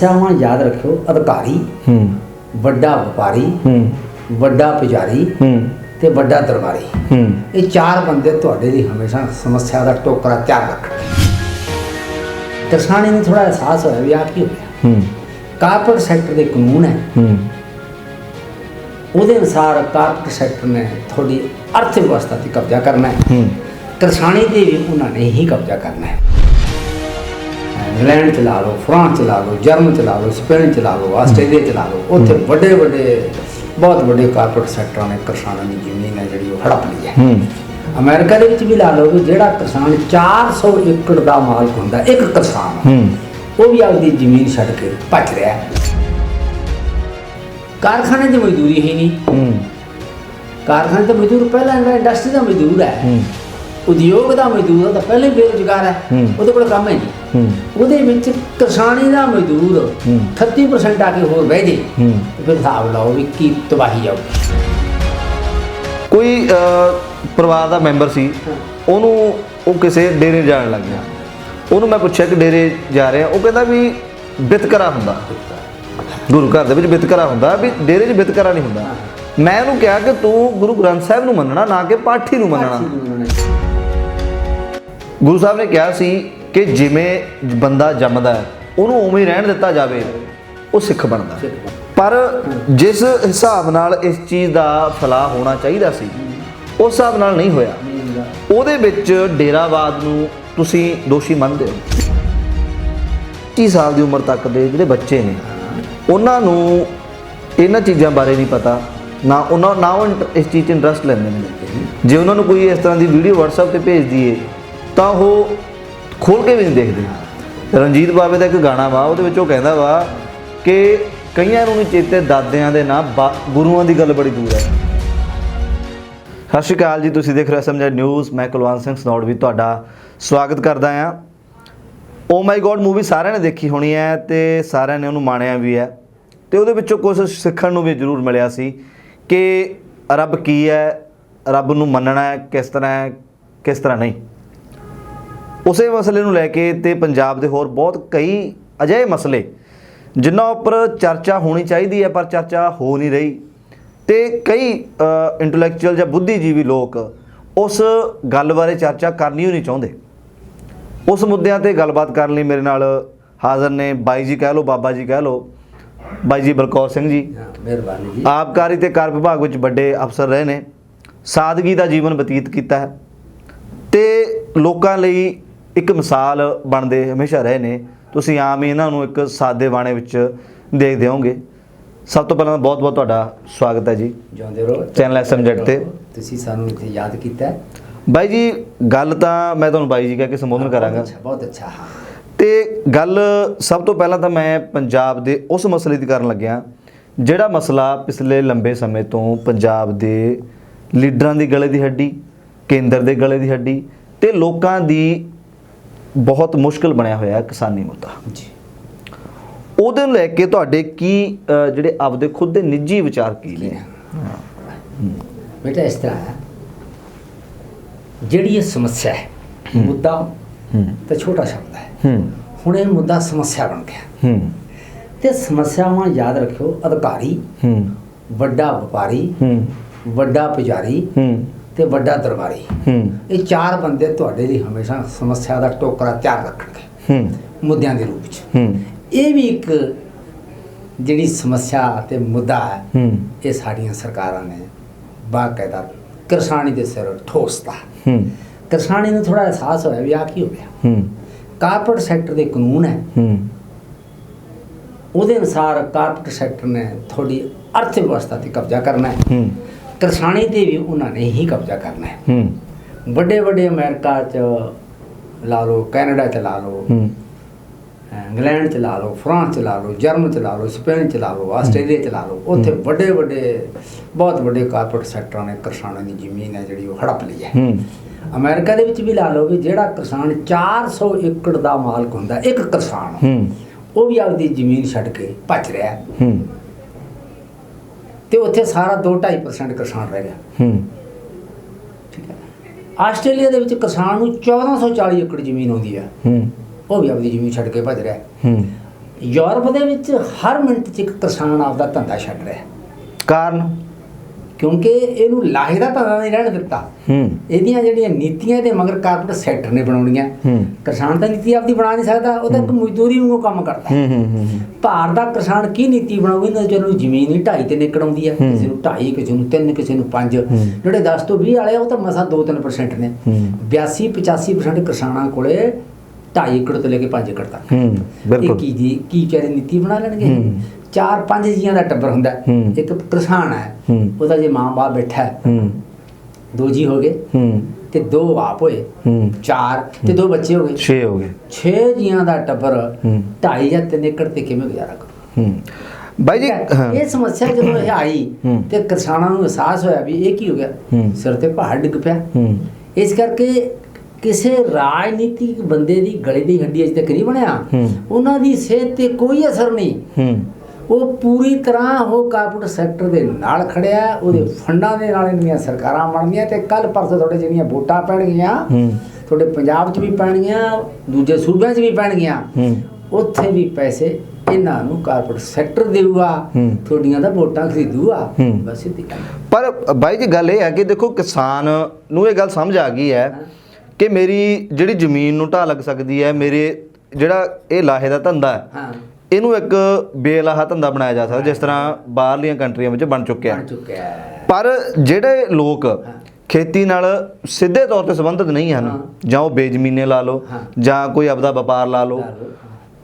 ਸਮੱਸਿਆਵਾਂ ਯਾਦ ਰੱਖਿਓ। ਅਧਿਕਾਰੀ, ਵੱਡਾ ਵਪਾਰੀ, ਵੱਡਾ ਪੁਜਾਰੀ ਤੇ ਵੱਡਾ ਦਰਬਾਰੀ, ਇਹ ਚਾਰ ਬੰਦੇ ਤੁਹਾਡੇ ਲਈ ਹਮੇਸ਼ਾ ਸਮੱਸਿਆ ਦਾ ਟੋਕਰਾ ਤਿਆਰ ਰੱਖਣਗੇ। ਕਿਸਾਨੀ ਨੂੰ ਥੋੜਾ ਅਹਿਸਾਸ ਹੋਇਆ ਵੀ ਆ ਕੀ ਹੋਇਆ। ਕਾਰਪੋਰੇਟ ਸੈਕਟਰ ਦੇ ਕਾਨੂੰਨ ਹੈ, ਉਹਦੇ ਅਨੁਸਾਰ ਕਾਰਪੋਰੇਟ ਸੈਕਟਰ ਨੇ ਥੋੜੀ ਅਰਥ ਵਿਵਸਥਾ ਤੇ ਕਬਜ਼ਾ ਕਰਨਾ ਹੈ। ਕਿਸਾਨੀ ਤੇ ਵੀ ਉਹਨਾਂ ਨੇ ਹੀ ਕਬਜ਼ਾ ਕਰਨਾ ਹੈ। ਇੰਗਲੈਂਡ ਚਲਾ ਲਓ, ਫਰਾਂਸ ਚਲਾ ਲਓ, ਜਰਮਨ ਚਲਾ ਲਓ, ਸਪੇਨ ਚਲਾ ਲਓ, ਆਸਟ੍ਰੇਲੀਆ ਚਲਾ ਲਓ, ਉੱਥੇ ਵੱਡੇ ਵੱਡੇ ਬਹੁਤ ਵੱਡੇ ਕਾਰਪੋਰੇਟ ਸੈਕਟਰਾਂ ਨੇ ਕਿਸਾਨਾਂ ਦੀ ਜ਼ਮੀਨ ਹੈ ਜਿਹੜੀ ਉਹ ਹੜਪ ਲਈ ਹੈ। ਅਮਰੀਕਾ ਦੇ ਵਿੱਚ ਵੀ ਲਾ ਲਓ ਵੀ ਜਿਹੜਾ ਕਿਸਾਨ 400 ਏਕੜ ਦਾ ਮਾਲਕ ਹੁੰਦਾ, ਇੱਕ ਕਿਸਾਨ, ਉਹ ਵੀ ਆਪਦੀ ਜ਼ਮੀਨ ਛੱਡ ਕੇ ਭੱਜ ਰਿਹਾ। ਕਾਰਖਾਨੇ ਦੀ ਮਜ਼ਦੂਰੀ ਹੀ ਨਹੀਂ, ਕਾਰਖਾਨੇ ਦਾ ਮਜ਼ਦੂਰ ਪਹਿਲਾਂ ਇੰਡਸਟਰੀ ਦਾ ਮਜ਼ਦੂਰ ਹੈ, ਉਦਯੋਗ ਦਾ ਮਜ਼ਦੂਰ ਤਾਂ ਪਹਿਲਾਂ ਹੀ ਬੇਰੁਜ਼ਗਾਰ ਹੈ, ਉਹਦੇ ਕੋਲ ਕੰਮ ਹੈ ਨਹੀਂ। ਉਹਦੇ ਵਿੱਚ ਕਿਸਾਨੀ ਦਾ ਮਜ਼ਦੂਰ 38% ਆ ਕੇ ਹੋਰ ਬਹਿ ਜੇ ਤੇ ਫਿਰ ਹਿਸਾਬ ਲਾਓ ਵੀ ਕੀ ਤਬਾਹੀ ਆਊਗੀ। ਕੋਈ ਪਰਿਵਾਰ ਦਾ ਮੈਂਬਰ ਸੀ, ਉਹਨੂੰ ਉਹ ਕਿਸੇ ਡੇਰੇ ਜਾਣ ਲੱਗ ਗਿਆ। ਉਹਨੂੰ ਮੈਂ ਪੁੱਛਿਆ ਕਿ ਡੇਰੇ ਜਾ ਰਿਹਾ, ਉਹ ਕਹਿੰਦਾ ਵੀ ਬਿਤਕਰਾ ਹੁੰਦਾ, ਗੁਰੂ ਘਰ ਦੇ ਵਿੱਚ ਬਿਤਕਰਾ ਹੁੰਦਾ, ਵੀ ਡੇਰੇ 'ਚ ਬਿਤਕਰਾ ਨਹੀਂ ਹੁੰਦਾ। ਮੈਂ ਉਹਨੂੰ ਕਿਹਾ ਕਿ ਤੂੰ ਗੁਰੂ ਗ੍ਰੰਥ ਸਾਹਿਬ ਨੂੰ ਮੰਨਣਾ, ਨਾ ਕਿ ਪਾਠੀ ਨੂੰ ਮੰਨਣਾ। ਗੁਰੂ ਸਾਹਿਬ ਨੇ ਕਿਹਾ ਸੀ ਕਿ ਜਿਵੇਂ ਬੰਦਾ ਜੰਮਦਾ ਹੈ ਉਹਨੂੰ ਉਵੇਂ ਹੀ ਰਹਿਣ ਦਿੱਤਾ ਜਾਵੇ, ਉਹ ਸਿੱਖ ਬਣਦਾ। ਪਰ ਜਿਸ ਹਿਸਾਬ ਨਾਲ ਇਸ ਚੀਜ਼ ਦਾ ਫੈਲਾਅ ਹੋਣਾ ਚਾਹੀਦਾ ਸੀ, ਉਸ ਹਿਸਾਬ ਨਾਲ ਨਹੀਂ ਹੋਇਆ। ਉਹਦੇ ਵਿੱਚ ਡੇਰਾਵਾਦ ਨੂੰ ਤੁਸੀਂ ਦੋਸ਼ੀ ਮੰਨਦੇ ਹੋ। 30 ਸਾਲ ਦੀ ਉਮਰ ਤੱਕ ਦੇ ਜਿਹੜੇ ਬੱਚੇ ਨੇ, ਉਹਨਾਂ ਨੂੰ ਇਹਨਾਂ ਚੀਜ਼ਾਂ ਬਾਰੇ ਨਹੀਂ ਪਤਾ, ਨਾ ਉਹ ਇਸ ਚੀਜ਼ 'ਚ ਇੰਟਰਸਟ ਲੈਂਦੇ ਨੇ। ਜੇ ਉਹਨਾਂ ਨੂੰ ਕੋਈ ਇਸ ਤਰ੍ਹਾਂ ਦੀ ਵੀਡੀਓ WhatsApp 'ਤੇ ਭੇਜ ਦਈਏ ਤਾਂ ਉਹ ਖੋਲ੍ਹ ਕੇ ਵੀ ਨਹੀਂ ਦੇਖਦੇ। ਰਣਜੀਤ ਬਾਵੇ ਦਾ ਇੱਕ ਗਾਣਾ ਵਾ, ਉਹਦੇ ਵਿੱਚ ਉਹ ਕਹਿੰਦਾ ਵਾ ਕਿ ਕਈਆਂ ਨੂੰ ਨਹੀਂ ਚੇਤੇ ਦਾਦਿਆਂ ਦੇ ਨਾਂ, ਗੁਰੂਆਂ ਦੀ ਗੱਲ ਬੜੀ ਦੂਰ ਹੈ। ਸਤਿ ਸ਼੍ਰੀ ਅਕਾਲ ਜੀ, ਤੁਸੀਂ ਦੇਖ ਰਹੇ ਹੋ SMZ ਨਿਊਜ਼। ਮੈਂ ਕੁਲਵੰਤ ਸਿੰਘ ਸਨੌੜ ਵੀ ਤੁਹਾਡਾ ਸਵਾਗਤ ਕਰਦਾ ਹਾਂ। ਓ ਮਾਈ ਗੋਡ ਮੂਵੀ ਸਾਰਿਆਂ ਨੇ ਦੇਖੀ ਹੋਣੀ ਹੈ ਅਤੇ ਸਾਰਿਆਂ ਨੇ ਉਹਨੂੰ ਮਾਣਿਆ ਵੀ ਹੈ, ਅਤੇ ਉਹਦੇ ਵਿੱਚੋਂ ਕੁਛ ਸਿੱਖਣ ਨੂੰ ਵੀ ਜ਼ਰੂਰ ਮਿਲਿਆ ਸੀ ਕਿ ਰੱਬ ਕੀ ਹੈ, ਰੱਬ ਨੂੰ ਮੰਨਣਾ ਹੈ ਕਿਸ ਤਰ੍ਹਾਂ ਨਹੀਂ। ਉਸੇ ਮਸਲੇ ਨੂੰ ਲੈ ਕੇ ਤੇ ਪੰਜਾਬ ਦੇ ਹੋਰ ਬਹੁਤ ਕਈ ਅਜਿਹੇ ਮਸਲੇ ਜਿਨ੍ਹਾਂ ਉੱਪਰ ਚਰਚਾ ਹੋਣੀ ਚਾਹੀਦੀ ਹੈ ਪਰ ਚਰਚਾ ਹੋ ਨਹੀਂ ਰਹੀ, ਅਤੇ ਕਈ ਇੰਟਲੈਕਚੁਅਲ ਜਾਂ ਬੁੱਧੀਜੀਵੀ ਲੋਕ ਉਸ ਗੱਲ ਬਾਰੇ ਚਰਚਾ ਕਰਨੀ ਹੀ ਨਹੀਂ ਚਾਹੁੰਦੇ। ਉਸ ਮੁੱਦਿਆਂ 'ਤੇ ਗੱਲਬਾਤ ਕਰਨ ਲਈ ਮੇਰੇ ਨਾਲ ਹਾਜ਼ਰ ਨੇ ਬਾਈ ਜੀ ਕਹਿ ਲਓ, ਬਾਬਾ ਜੀ ਕਹਿ ਲਓ, ਬਾਈ ਜੀ ਬਲਕੌਰ ਸਿੰਘ ਜੀ। ਮਿਹਰਬਾਨੀ ਜੀ। ਆਬਕਾਰੀ ਤੇ ਕਰ ਵਿਭਾਗ ਵਿੱਚ ਵੱਡੇ ਅਫਸਰ ਰਹੇ ਨੇ, ਸਾਦਗੀ ਦਾ ਜੀਵਨ ਬਤੀਤ ਕੀਤਾ ਹੈ ਅਤੇ ਲੋਕਾਂ ਲਈ ਇੱਕ ਮਿਸਾਲ ਬਣਦੇ ਹਮੇਸ਼ਾ ਰਹੇ ਨੇ। ਤੁਸੀਂ ਆਮ ਹੀ ਇਹਨਾਂ ਨੂੰ ਇੱਕ ਸਾਦੇ ਬਾਣੇ ਵਿੱਚ ਦੇਖਦੇ ਹੋਵੋਗੇ। ਸਭ ਤੋਂ ਪਹਿਲਾਂ ਬਹੁਤ ਬਹੁਤ ਤੁਹਾਡਾ ਸਵਾਗਤ ਹੈ ਜੀ, ਜਿਉਂਦੇ ਰਹੋ। ਚੈਨਲ SMZ 'ਤੇ ਤੁਸੀਂ ਸਾਨੂੰ ਇੱਥੇ ਯਾਦ ਕੀਤਾ। ਬਾਈ ਜੀ, ਗੱਲ ਤਾਂ ਮੈਂ ਤੁਹਾਨੂੰ ਬਾਈ ਜੀ ਕਹਿ ਕੇ ਸੰਬੋਧਨ ਕਰਾਂਗਾ। ਬਹੁਤ ਅੱਛਾ। ਹਾਂ, ਅਤੇ ਗੱਲ ਸਭ ਤੋਂ ਪਹਿਲਾਂ ਤਾਂ ਮੈਂ ਪੰਜਾਬ ਦੇ ਉਸ ਮਸਲੇ ਦੀ ਕਰਨ ਲੱਗਿਆ ਜਿਹੜਾ ਮਸਲਾ ਪਿਛਲੇ ਲੰਬੇ ਸਮੇਂ ਤੋਂ ਪੰਜਾਬ ਦੇ ਲੀਡਰਾਂ ਦੀ ਗਲੇ ਦੀ ਹੱਡੀ, ਕੇਂਦਰ ਦੇ ਗਲੇ ਦੀ ਹੱਡੀ ਅਤੇ ਲੋਕਾਂ ਦੀ ਬਹੁਤ ਮੁਸ਼ਕਿਲ ਬਣਿਆ ਹੋਇਆ ਕਿਸਾਨੀ ਮੁੱਦਾ ਜੀ। ਉਹਦੇ ਨੂੰ ਲੈ ਕੇ ਤੁਹਾਡੇ ਕੀ ਜਿਹੜੇ ਆਪਦੇ ਖੁਦ ਦੇ ਨਿੱਜੀ ਵਿਚਾਰ ਕੀ ਨੇ? ਬੇਟਾ, ਇਸ ਤਰ੍ਹਾਂ ਹੈ, ਜਿਹੜੀ ਇਹ ਸਮੱਸਿਆ ਹੈ, ਮੁੱਦਾ ਤਾਂ ਛੋਟਾ ਸ਼ਬਦ ਹੈ, ਹੁਣ ਇਹ ਮੁੱਦਾ ਸਮੱਸਿਆ ਬਣ ਗਿਆ। ਤੇ ਸਮੱਸਿਆਵਾਂ ਯਾਦ ਰੱਖਿਓ। ਅਧਿਕਾਰੀ, ਵੱਡਾ ਵਪਾਰੀ, ਵੱਡਾ ਪੁਜਾਰੀ ਤੇ ਵੱਡਾ ਦਰਬਾਰੀ, ਇਹ ਚਾਰ ਬੰਦੇ ਤੁਹਾਡੇ ਲਈ ਹਮੇਸ਼ਾ ਸਮੱਸਿਆ ਦਾ ਟੋਕਰਾ ਤਿਆਰ ਰੱਖਣਗੇ ਮੁੱਦਿਆਂ ਦੇ ਰੂਪ 'ਚ। ਇਹ ਵੀ ਇੱਕ ਜਿਹੜੀ ਸਮੱਸਿਆ ਤੇ ਮੁੱਦਾ ਹੈ, ਇਹ ਸਾਡੀਆਂ ਸਰਕਾਰਾਂ ਨੇ ਬਾਕਾਇਦਾ ਕਿਸਾਨੀ ਦੇ ਸਿਰ ਠੋਸਤਾ। ਕਿਸਾਨੀ ਨੂੰ ਥੋੜਾ ਅਹਿਸਾਸ ਹੋਇਆ ਵੀ ਆ ਕੀ ਹੋਇਆ। ਕਾਰਪੋਰੇਟ ਸੈਕਟਰ ਦੇ ਕਾਨੂੰਨ ਹੈ, ਉਹਦੇ ਅਨੁਸਾਰ ਕਾਰਪੋਰੇਟ ਸੈਕਟਰ ਨੇ ਥੋੜੀ ਅਰਥ ਵਿਵਸਥਾ ਤੇ ਕਬਜ਼ਾ ਕਰਨਾ ਹੈ। ਕਿਸਾਨੀ ਤੇ ਵੀ ਉਹਨਾਂ ਨੇ ਹੀ ਕਬਜ਼ਾ ਕਰਨਾ ਹੈ। ਵੱਡੇ ਵੱਡੇ ਅਮਰੀਕਾ 'ਚ ਲਾ ਲਓ, ਕੈਨੇਡਾ 'ਚ ਲਾ ਲਓ, ਇੰਗਲੈਂਡ 'ਚ ਲਾ ਲਓ, ਫਰਾਂਸ 'ਚ ਲਾ ਲਓ, ਜਰਮਨ 'ਚ ਲਾ ਲਓ, ਸਪੇਨ 'ਚ ਲਾ ਲਓ, ਆਸਟ੍ਰੇਲੀਆ 'ਚ ਲਾ ਲਓ, ਉੱਥੇ ਵੱਡੇ ਵੱਡੇ ਬਹੁਤ ਵੱਡੇ ਕਾਰਪੋਰੇਟ ਸੈਕਟਰਾਂ ਨੇ ਕਿਸਾਨਾਂ ਦੀ ਜ਼ਮੀਨ ਹੈ ਜਿਹੜੀ ਉਹ ਹੜਪ ਲਈ ਹੈ। ਅਮਰੀਕਾ ਦੇ ਵਿੱਚ ਵੀ ਲਾ ਲਓ ਵੀ ਜਿਹੜਾ ਕਿਸਾਨ 400 ਏਕੜ ਦਾ ਮਾਲਕ ਹੁੰਦਾ, ਇੱਕ ਕਿਸਾਨ, ਉਹ ਵੀ ਆਪਦੀ ਜ਼ਮੀਨ ਛੱਡ ਕੇ ਭੱਜ ਰਿਹਾ ਅਤੇ ਉੱਥੇ ਸਾਰਾ 2-2.5% ਕਿਸਾਨ ਰਹਿ ਗਿਆ। ਠੀਕ ਹੈ। ਆਸਟ੍ਰੇਲੀਆ ਦੇ ਵਿੱਚ ਕਿਸਾਨ ਨੂੰ 1440 ਏਕੜ ਜ਼ਮੀਨ ਆਉਂਦੀ ਆ, ਉਹ ਵੀ ਆਪਣੀ ਜ਼ਮੀਨ ਛੱਡ ਕੇ ਭੱਜ ਰਿਹਾ। ਯੂਰਪ ਦੇ ਵਿੱਚ ਹਰ ਮਿੰਟ 'ਚ ਇੱਕ ਕਿਸਾਨ ਆਪਦਾ ਧੰਦਾ ਛੱਡ ਰਿਹਾ, ਕਾਰਨ ਕਿਉਂਕਿ ਇਹਨੂੰ ਲਾਹੇ ਦਾ ਧੰਦਾ ਨਹੀਂ ਰਹਿਣ ਦਿੱਤਾ। ਇਹਦੀਆਂ ਜਿਹੜੀਆਂ ਨੀਤੀਆਂ ਇਹਦੇ ਮਗਰ ਕਾਰਪੋਰੇਟ ਸੈਕਟਰ ਨੇ ਬਣਾਉਣੀਆਂ। ਕਿਸਾਨ ਤਾਂ ਨੀਤੀ ਆਪਦੀ ਬਣਾ ਨਹੀਂ ਸਕਦਾ, ਉਹ ਤਾਂ ਇੱਕ ਮਜ਼ਦੂਰੀ ਵਾਂਗੂ ਕੰਮ ਕਰਦਾ। ਭਾਰਤ ਦਾ ਕਿਸਾਨ ਕੀ ਨੀਤੀ ਬਣਾਉਗੀ ਨਾ, ਜਦੋਂ ਜ਼ਮੀਨ ਹੀ 2.5-3 ਏਕੜ ਆਉਂਦੀ ਹੈ, ਕਿਸੇ ਨੂੰ 2.5, ਕਿਸੇ ਨੂੰ 3, ਕਿਸੇ ਨੂੰ 5, ਜਿਹੜੇ 10 ਤੋਂ 20 ਵਾਲੇ ਆ ਉਹ ਤਾਂ ਮਸਾਂ 2-3% ਨੇ। 82-85% ਕਿਸਾਨਾਂ ਕੋਲੇ 2.5 ਏਕੜ ਤੋਂ ਲੈ ਕੇ 5 ਏਕੜ ਤੱਕ। ਇਹ ਕੀ ਵਿਚਾਰੇ ਨੀਤੀ ਬਣਾ ਲੈਣਗੇ? 4-5 ਜੀਆਂ ਦਾ ਟੱਬਰ ਹੁੰਦਾ, ਇੱਕ ਕਿਸਾਨ ਹੈ, ਉਹਦਾ ਜੇ ਮਾਂ ਬਾਪ ਬੈਠਾ 2 ਜੀ ਹੋ ਗਏ ਤੇ 2 ਆਪ ਹੋਏ 4 ਤੇ 2 ਬੱਚੇ ਹੋ ਗਏ 6 ਹੋ ਗਏ। 6 ਜੀਆਂ ਦਾ ਟੱਬਰ 2.5 ਜਾਂ 3 ਏਕੜ ਤੇ ਕਿਵੇਂ ਗੁਜ਼ਾਰਾ ਕਰੂ? ਬਾਈ ਜੀ ਇਹ ਸਮੱਸਿਆ ਜਦੋਂ ਇਹ ਆਈ ਤੇ ਕਿਸਾਨਾਂ ਨੂੰ ਅਹਿਸਾਸ ਹੋਇਆ ਵੀ ਇਹ ਕੀ ਹੋ ਗਿਆ, ਸਿਰ ਤੇ ਪਹਾੜ ਡਿੱਗ ਪਿਆ। ਇਸ ਕਰਕੇ ਕਿਸੇ ਰਾਜਨੀਤਿਕ ਬੰਦੇ ਦੀ ਗਲੇ ਦੀ ਹੱਡੀ ਅਜੇ ਤੱਕ ਨਹੀਂ ਬਣਿਆ, ਉਹਨਾਂ ਦੀ ਸਿਹਤ ਤੇ ਕੋਈ ਅਸਰ ਨਹੀਂ। ਉਹ ਪੂਰੀ ਤਰ੍ਹਾਂ ਉਹ ਕਾਰਪੋਰੇਟ ਸੈਕਟਰ ਦੇ ਨਾਲ ਖੜਿਆ, ਉਹਦੇ ਫੰਡਾਂ ਦੇ ਨਾਲ ਇੰਨੀਆਂ ਸਰਕਾਰਾਂ ਬਣਦੀਆਂ। ਤੇ ਕੱਲ ਪਰਸੋਂ ਤੁਹਾਡੇ ਜਿਹੜੀਆਂ ਵੋਟਾਂ ਪੈਣਗੀਆਂ, ਤੁਹਾਡੇ ਪੰਜਾਬ 'ਚ ਵੀ ਪੈਣਗੀਆਂ, ਦੂਜੇ ਸੂਬਿਆਂ 'ਚ ਵੀ ਪੈਣਗੀਆਂ, ਉੱਥੇ ਵੀ ਪੈਸੇ ਇਹਨਾਂ ਨੂੰ ਕਾਰਪੋਰੇਟ ਸੈਕਟਰ ਦੇਊਗਾ, ਤੁਹਾਡੀਆਂ ਦਾ ਵੋਟਾਂ ਖਰੀਦੂਗਾ। ਬਸ ਇਹ ਪਰ ਬਾਈ ਜੀ ਗੱਲ ਇਹ ਹੈ ਕਿ ਦੇਖੋ ਕਿਸਾਨ ਨੂੰ ਇਹ ਗੱਲ ਸਮਝ ਆ ਗਈ ਹੈ ਕਿ ਮੇਰੀ ਜਿਹੜੀ ਜ਼ਮੀਨ ਨੂੰ ਢਾਹ ਲੱਗ ਸਕਦੀ ਹੈ, ਮੇਰੇ ਜਿਹੜਾ ਇਹ ਲਾਹੇ ਦਾ ਧੰਦਾ ਹੈ ਇਹਨੂੰ ਇੱਕ ਬੇਲਾਹਾ ਧੰਦਾ ਬਣਾਇਆ ਜਾ ਸਕਦਾ, ਜਿਸ ਤਰ੍ਹਾਂ ਬਾਹਰਲੀਆਂ ਕੰਟਰੀਆਂ ਵਿੱਚ ਬਣ ਚੁੱਕਿਆ। ਪਰ ਜਿਹੜੇ ਲੋਕ ਖੇਤੀ ਨਾਲ ਸਿੱਧੇ ਤੌਰ ਤੇ ਸੰਬੰਧਿਤ ਨਹੀਂ ਹਨ, ਜਾਂ ਉਹ ਬੇਜ਼ਮੀਨੇ ਲਾ ਲਓ ਜਾਂ ਕੋਈ ਆਪਦਾ ਵਪਾਰ ਲਾ ਲਓ,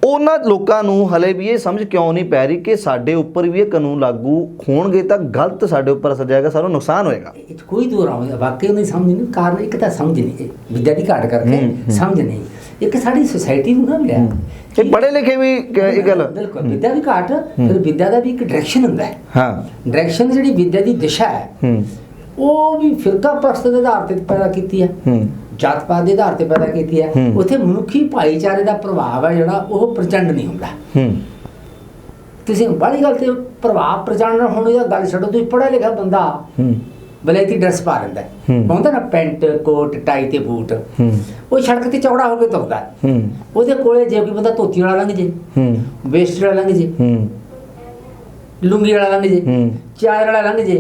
ਉਹਨਾਂ ਲੋਕਾਂ ਨੂੰ ਹਲੇ ਵੀ ਇਹ ਸਮਝ ਕਿਉਂ ਨਹੀਂ ਪੈ ਰਹੀ ਕਿ ਸਾਡੇ ਉੱਪਰ ਵੀ ਇਹ ਕਾਨੂੰਨ ਲਾਗੂ ਹੋਣਗੇ ਤਾਂ ਗਲਤ ਸਾਡੇ ਉੱਪਰ ਅਸਰ ਜਾਏਗਾ, ਸਾਨੂੰ ਨੁਕਸਾਨ ਹੋਏਗਾ। ਕੋਈ ਦੂਰ ਆਉਂਦਾ ਵਾਕਈ ਨਹੀਂ ਸਮਝ ਨਹੀਂ। ਕਾਰਨ ਇੱਕ ਤਾਂ ਸਮਝ ਨਹੀਂ, ਵਿਦਿਆ ਦੀ ਘਾਟ ਕਰਕੇ ਸਮਝ ਨਹੀਂ। ਇੱਕ ਸਾਡੀ ਸੁਸਾਇਟੀ ਨੂੰ ਨਾ ਮਿਲਿਆ, ਇਹ ਪੜ੍ਹੇ ਲਿਖੇ ਵੀ ਇਹ ਗੱਲ ਬਿਲਕੁਲ ਵਿਦਿਆ ਦੀ ਘਾਟ। ਫਿਰ ਵਿਦਿਆ ਦਾ ਵੀ ਇੱਕ ਡਾਇਰੈਕਸ਼ਨ ਹੁੰਦਾ ਹੈ। ਡਾਇਰੈਕਸ਼ਨ ਜਿਹੜੀ ਵਿਦਿਆ ਦੀ ਦਿਸ਼ਾ ਹੈ ਉਹ ਵੀ ਫਿਰਕਾ ਪ੍ਰਸਤ ਦੇ ਆਧਾਰ ਤੇ ਪੈਦਾ ਕੀਤੀ ਹੈ, ਜਾਤ ਪਾਤ ਦੇ ਆਧਾਰ ਤੇ ਪੈਦਾ ਕੀਤੀ ਹੈ। ਉੱਥੇ ਮਨੁੱਖੀ ਭਾਈਚਾਰੇ ਦਾ ਪ੍ਰਭਾਵ ਹੈ ਜਿਹੜਾ ਉਹ ਪ੍ਰਚੰਡ ਨਹੀਂ ਹੁੰਦਾ। ਤੁਸੀਂ ਬੜੀ ਗੱਲ ਤੇ ਪ੍ਰਭਾਵ ਪ੍ਰਚੰਡ ਹੋਣ ਦੀ ਗੱਲ ਛੱਡੋ, ਤੁਸੀਂ ਪੜ੍ਹਿਆ ਲਿਖਿਆ ਬੰਦਾ ਬਲੈਤੀ ਡਰੈਸ ਪਾ ਲੈਂਦਾ, ਪਾਉਂਦਾ ਨਾ ਪੈਂਟ ਕੋਟ ਟਾਈ ਤੇ ਬੂਟ, ਉਹ ਸੜਕ ਤੇ ਚੌੜਾ ਹੋ ਕੇ ਤੁਰਦਾ। ਉਹਦੇ ਕੋਲੇ ਜੇ ਕੋਈ ਬੰਦਾ ਧੋਤੀ ਵਾਲਾ ਲੰਘ ਜੇ, ਵੇਸਟ ਵਾਲਾ ਲੰਘ ਜੇ, ਲੁੰਗੀ ਵਾਲਾ ਲੰਘ ਜੇ, ਚਾਦਰ ਵਾਲਾ ਲੰਘ ਜੇ,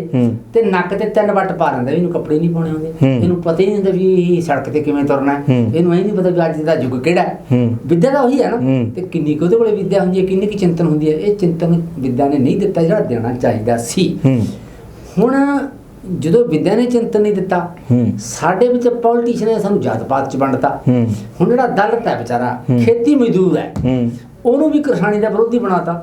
ਤੇ ਨੱਕ ਤੇ 3 ਵੱਟ ਪਾ ਲੈਂਦਾ, ਇਹਨੂੰ ਕੱਪੜੇ ਨਹੀਂ ਪਾਉਣੇ ਆਉਂਦੇ, ਇਹਨੂੰ ਪਤਾ ਹੀ ਨਹੀਂ ਹੁੰਦਾ ਵੀ ਸੜਕ ਤੇ ਕਿਵੇਂ ਤੁਰਨਾ ਹੈ, ਇਹਨੂੰ ਇਹ ਨਹੀਂ ਪਤਾ ਵੀ ਅੱਜ ਦਾ ਯੁੱਗ ਕਿਹੜਾ ਹੈ। ਵਿਦਿਆ ਤਾਂ ਉਹੀ ਹੈ ਨਾ, ਤੇ ਕਿੰਨੀ ਕੁ ਉਹਦੇ ਕੋਲੇ ਵਿਦਿਆ ਹੁੰਦੀ ਹੈ, ਕਿੰਨੀ ਕੁ ਚਿੰਤਨ ਹੁੰਦੀ ਹੈ। ਇਹ ਚਿੰਤਨ ਵਿਦਿਆ ਨੇ ਨਹੀਂ ਦਿੱਤਾ ਜਿਹੜਾ ਦੇਣਾ ਚਾਹੀਦਾ ਸੀ। ਹੁਣ ਜਦੋਂ ਵਿਦਿਆ ਨੇ ਚਿੰਤਨ ਨਹੀਂ ਦਿੱਤਾ, ਸਾਡੇ ਵਿੱਚ ਪੋਲੀਟੀਸ਼ੀਅਨ ਨੇ ਸਾਨੂੰ ਜਾਤ ਪਾਤ 'ਚ ਵੰਡਤਾ। ਹੁਣ ਜਿਹੜਾ ਦਲਿਤ ਹੈ ਵਿਚਾਰਾ, ਖੇਤੀ ਮਜ਼ਦੂਰ ਹੈ, ਉਹਨੂੰ ਵੀ ਕਿਸਾਨੀ ਦਾ ਵਿਰੋਧੀ ਬਣਾਤਾ।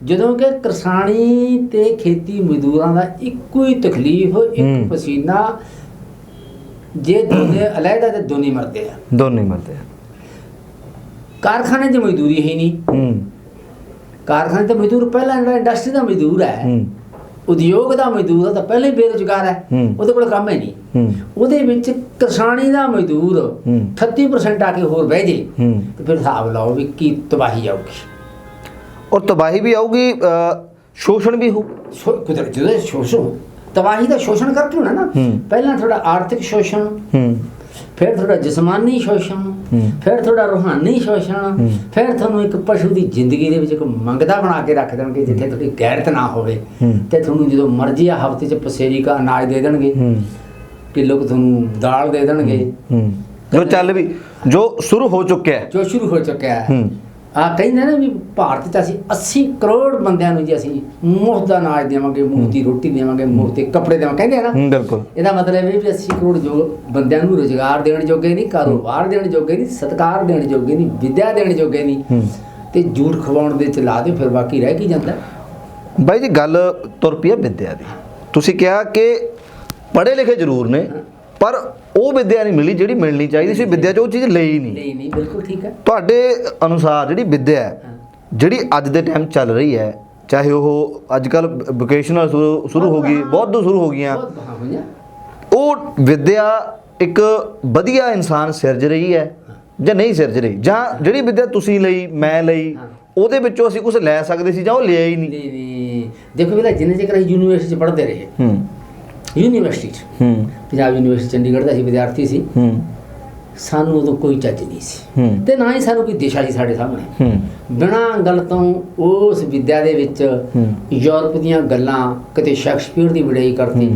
ਜਦੋਂ ਕਿ ਕਿਸਾਨੀ ਤੇ ਖੇਤੀ ਮਜ਼ਦੂਰਾਂ ਦਾ ਇੱਕੋ ਹੀ ਤਕਲੀਫ, ਇੱਕ ਪਸੀਨਾ, ਜੇ ਦੋਨੇ ਅਲੱਗਾ ਤੇ ਦੋਨੇ ਮਰਦੇ ਆ। ਕਾਰਖਾਨੇ 'ਚ ਮਜ਼ਦੂਰੀ ਹੈ ਨਹੀਂ। ਕਾਰਖਾਨੇ ਤੇ ਮਜ਼ਦੂਰ ਪਹਿਲਾਂ ਜਿਹੜਾ ਇੰਡਸਟਰੀ ਦਾ ਮਜ਼ਦੂਰ ਹੈ, ਉਦਯੋਗ ਦਾ ਮਜ਼ਦੂਰ ਤਾਂ ਪਹਿਲਾਂ ਹੀ ਬੇਰੁਜ਼ਗਾਰ ਹੈ, ਉਹਦੇ ਕੋਲ ਕੰਮ ਹੈ ਨਹੀਂ। ਉਹਦੇ ਵਿੱਚ ਕਿਸਾਨੀ ਦਾ ਮਜ਼ਦੂਰ 38% ਆ ਕੇ ਹੋਰ ਬਹਿ ਜੇ ਤੇ ਫਿਰ ਹਿਸਾਬ ਲਾਓ ਵੀ ਕੀ ਤਬਾਹੀ ਆਊਗੀ। ਔਰ ਤਬਾਹੀ ਵੀ ਆਊਗੀ, ਸ਼ੋਸ਼ਣ ਵੀ ਹੋ। ਕੁਦਰਤ ਜਦੋਂ ਸ਼ੋਸ਼ਣ, ਤਬਾਹੀ ਦਾ ਸ਼ੋਸ਼ਣ ਕਰਕੇ ਹੋਣਾ ਨਾ। ਪਹਿਲਾਂ ਥੋੜਾ ਆਰਥਿਕ ਸ਼ੋਸ਼ਣ, ਫਿਰ ਥੋੜਾ ਜਿਸਮਾਨੀ ਸ਼ੋਸ਼ਣ, ਫਿਰ ਥੋੜਾ ਰੂਹਾਨੀ ਸ਼ੋਸ਼ਣ, ਫਿਰ ਤੁਹਾਨੂੰ ਇੱਕ ਪਸ਼ੂ ਦੀ ਜ਼ਿੰਦਗੀ ਦੇ ਵਿੱਚ ਇੱਕ ਮੰਗਦਾ ਬਣਾ ਕੇ ਰੱਖ ਦੇਣਗੇ ਜਿੱਥੇ ਤੁਹਾਡੀ ਗੈਰਤ ਨਾ ਹੋਵੇ। ਤੇ ਤੁਹਾਨੂੰ ਜਦੋਂ ਮਰਜ਼ੀ ਆ ਹਫ਼ਤੇ 'ਚ ਪਸੇਰੀ ਕਾ ਅਨਾਜ ਦੇ ਦੇਣਗੇ, ਕਿਲੋ ਕੁ ਤੁਹਾਨੂੰ ਦਾਲ ਦੇ ਦੇਣਗੇ, ਜੋ ਚੱਲ ਵੀ ਜੋ ਸ਼ੁਰੂ ਹੋ ਚੁੱਕਿਆ ਹੈ। ਕਹਿੰਦੇ ਨਾ ਵੀ ਭਾਰਤ 'ਚ ਅਸੀਂ 80 ਕਰੋੜ ਬੰਦਿਆਂ ਨੂੰ ਜੀ ਅਸੀਂ ਮੁਫ਼ਤ ਦਾ ਅਨਾਜ ਦੇਵਾਂਗੇ, ਮੁਫ਼ਤ ਦੀ ਰੋਟੀ ਦੇਵਾਂਗੇ, ਮੁਫ਼ਤ ਦੇ ਕੱਪੜੇ ਦੇਵਾਂਗੇ, ਕਹਿੰਦੇ ਆ ਨਾ। ਬਿਲਕੁਲ। ਇਹਦਾ ਮਤਲਬ ਇਹ ਵੀ 80 ਕਰੋੜ ਜੋ ਬੰਦਿਆਂ ਨੂੰ ਰੁਜ਼ਗਾਰ ਦੇਣ ਜੋਗੇ ਨਹੀਂ, ਕਾਰੋਬਾਰ ਦੇਣ ਜੋਗੇ ਨਹੀਂ, ਸਤਿਕਾਰ ਦੇਣ ਜੋਗੇ ਨਹੀਂ, ਵਿੱਦਿਆ ਦੇਣ ਜੋਗੇ ਨਹੀਂ, ਤੇ ਝੂਠ ਖਵਾਉਣ ਦੇ 'ਚ ਲਾ ਦਿਓ, ਫਿਰ ਬਾਕੀ ਰਹਿ ਕੀ ਜਾਂਦਾ। ਬਾਈ ਜੀ ਗੱਲ ਤੁਰ ਪਈ ਹੈ ਵਿੱਦਿਆ ਦੀ। ਤੁਸੀਂ ਕਿਹਾ ਕਿ ਪੜ੍ਹੇ ਲਿਖੇ ਜ਼ਰੂਰ ਨੇ, ਪਰ ਉਹ ਵਿੱਦਿਆ ਨਹੀਂ ਮਿਲੀ ਜਿਹੜੀ ਮਿਲਣੀ ਚਾਹੀਦੀ ਸੀ। ਵਿੱਦਿਆ 'ਚ ਉਹ ਚੀਜ਼ ਲਈ ਨਹੀਂ। ਬਿਲਕੁਲ ਠੀਕ ਹੈ। ਤੁਹਾਡੇ ਅਨੁਸਾਰ ਜਿਹੜੀ ਵਿੱਦਿਆ ਹੈ, ਜਿਹੜੀ ਅੱਜ ਦੇ ਟਾਈਮ ਚੱਲ ਰਹੀ ਹੈ, ਚਾਹੇ ਉਹ ਅੱਜ ਕੱਲ੍ਹ ਵੋਕੇਸ਼ਨਲ ਸ਼ੁਰੂ ਹੋ ਗਈ, ਬਹੁਤ ਸ਼ੁਰੂ ਹੋ ਗਈਆਂ, ਉਹ ਵਿੱਦਿਆ ਇੱਕ ਵਧੀਆ ਇਨਸਾਨ ਸਿਰਜ ਰਹੀ ਹੈ ਜਾਂ ਨਹੀਂ ਸਿਰਜ ਰਹੀ? ਜਾਂ ਜਿਹੜੀ ਵਿੱਦਿਆ ਤੁਸੀਂ ਲਈ, ਮੈਂ ਲਈ, ਉਹਦੇ ਵਿੱਚੋਂ ਅਸੀਂ ਕੁਝ ਲੈ ਸਕਦੇ ਸੀ ਜਾਂ ਉਹ ਲਿਆ ਹੀ ਨਹੀਂ? ਦੇਖੋ ਵੀ ਜਿੰਨੇ ਚਿਰ ਅਸੀਂ ਯੂਨੀਵਰਸਿਟੀ 'ਚ ਪੜ੍ਹਦੇ ਰਹੇ, ਯੂਨੀਵਰਸਿਟੀ 'ਚ, ਪੰਜਾਬ ਯੂਨੀਵਰਸਿਟੀ ਚੰਡੀਗੜ੍ਹ ਦਾ ਅਸੀਂ ਵਿਦਿਆਰਥੀ ਸੀ, ਸਾਨੂੰ ਉਦੋਂ ਕੋਈ ਚੱਜ ਨਹੀਂ ਸੀ ਹੂੰ ਤੇ ਨਾ ਹੀ ਸਾਨੂੰ ਕੋਈ ਦਿਸ਼ਾ ਸੀ ਸਾਡੇ ਸਾਹਮਣੇ। ਹੂੰ ਬਿਨਾਂ ਗੱਲ ਤੋਂ ਉਸ ਵਿੱਦਿਆ ਦੇ ਵਿੱਚ ਹੂੰ ਯੂਰਪ ਦੀਆਂ ਗੱਲਾਂ, ਕਿਤੇ ਸ਼ੈਕਸਪੀਅਰ ਦੀ ਵਡਿਆਈ ਕਰਤੀ,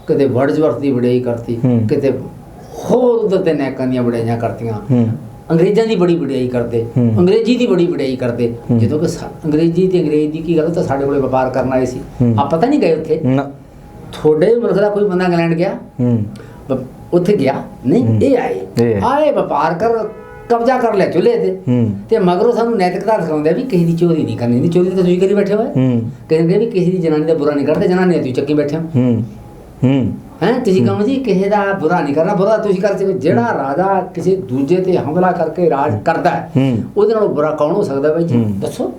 ਕਿਤੇ ਵਰਡਸਵਰਥ ਦੀ ਵਡਿਆਈ ਕਰਤੀ, ਕਿਤੇ ਹੋਰ ਉਧਰ ਦੇ ਨਾਇਕਾਂ ਦੀਆਂ ਵਡਿਆਈਆਂ ਕਰਤੀਆਂ, ਹੂੰ ਅੰਗਰੇਜ਼ਾਂ ਦੀ ਬੜੀ ਵਡਿਆਈ ਕਰਦੇ, ਅੰਗਰੇਜ਼ੀ ਦੀ ਬੜੀ ਵਡਿਆਈ ਕਰਦੇ। ਜਦੋਂ ਕਿ ਅੰਗਰੇਜ਼ੀ ਤੇ ਅੰਗਰੇਜ਼ ਦੀ ਕੀ ਗੱਲ, ਤਾਂ ਸਾਡੇ ਕੋਲੇ ਵਪਾਰ ਕਰਨ ਆਏ ਸੀ, ਆਪਾਂ ਤਾਂ ਨਹੀਂ ਗਏ ਉੱਥੇ। ਨਾ ਤੁਹਾਡੇ ਮੁਲਕ ਦਾ ਕੋਈ ਬੰਦਾ ਇੰਗਲੈਂਡ ਗਿਆ, ਉੱਥੇ ਗਿਆ ਨਹੀਂ, ਇਹ ਆਏ ਵਪਾਰ ਕਰ, ਕਬਜ਼ਾ ਕਰ ਲਿਆ ਚੁੱਲ੍ਹੇ ਤੇ ਮਗਰੋਂ ਸਾਨੂੰ ਨੈਤਿਕਤਾ ਸਿਖਾਉਂਦੇ ਵੀ ਕਿਸੇ ਦੀ ਚੋਰੀ ਨਹੀਂ ਕਰਨੀ। ਚੋਰੀ ਤਾਂ ਤੁਸੀਂ ਕਰੀ ਬੈਠੇ ਹੋਏ, ਕਹਿੰਦੇ ਵੀ ਕਿਸੇ ਦੀ ਜਨਾਨੀ ਦਾ ਬੁਰਾ ਨਹੀਂ ਕਰਦੇ, ਜਨਾਨੀ ਤੁਸੀਂ ਚੱਕੀ ਬੈਠੇ ਹੋ। ਹੈਂ ਤੁਸੀਂ ਕਹੋ ਜੀ ਕਿਸੇ ਦਾ ਬੁਰਾ ਨਹੀਂ ਕਰਨਾ, ਬੁਰਾ ਤੁਸੀਂ ਕਰਦੇ। ਜਿਹੜਾ ਰਾਜਾ ਕਿਸੇ ਦੂਜੇ ਤੇ ਹਮਲਾ ਕਰਕੇ ਰਾਜ ਕਰਦਾ ਹੈ, ਉਹਦੇ ਨਾਲੋਂ ਬੁਰਾ ਕੌਣ ਹੋ ਸਕਦਾ ਬਾਈ ਜੀ, ਦੱਸੋ।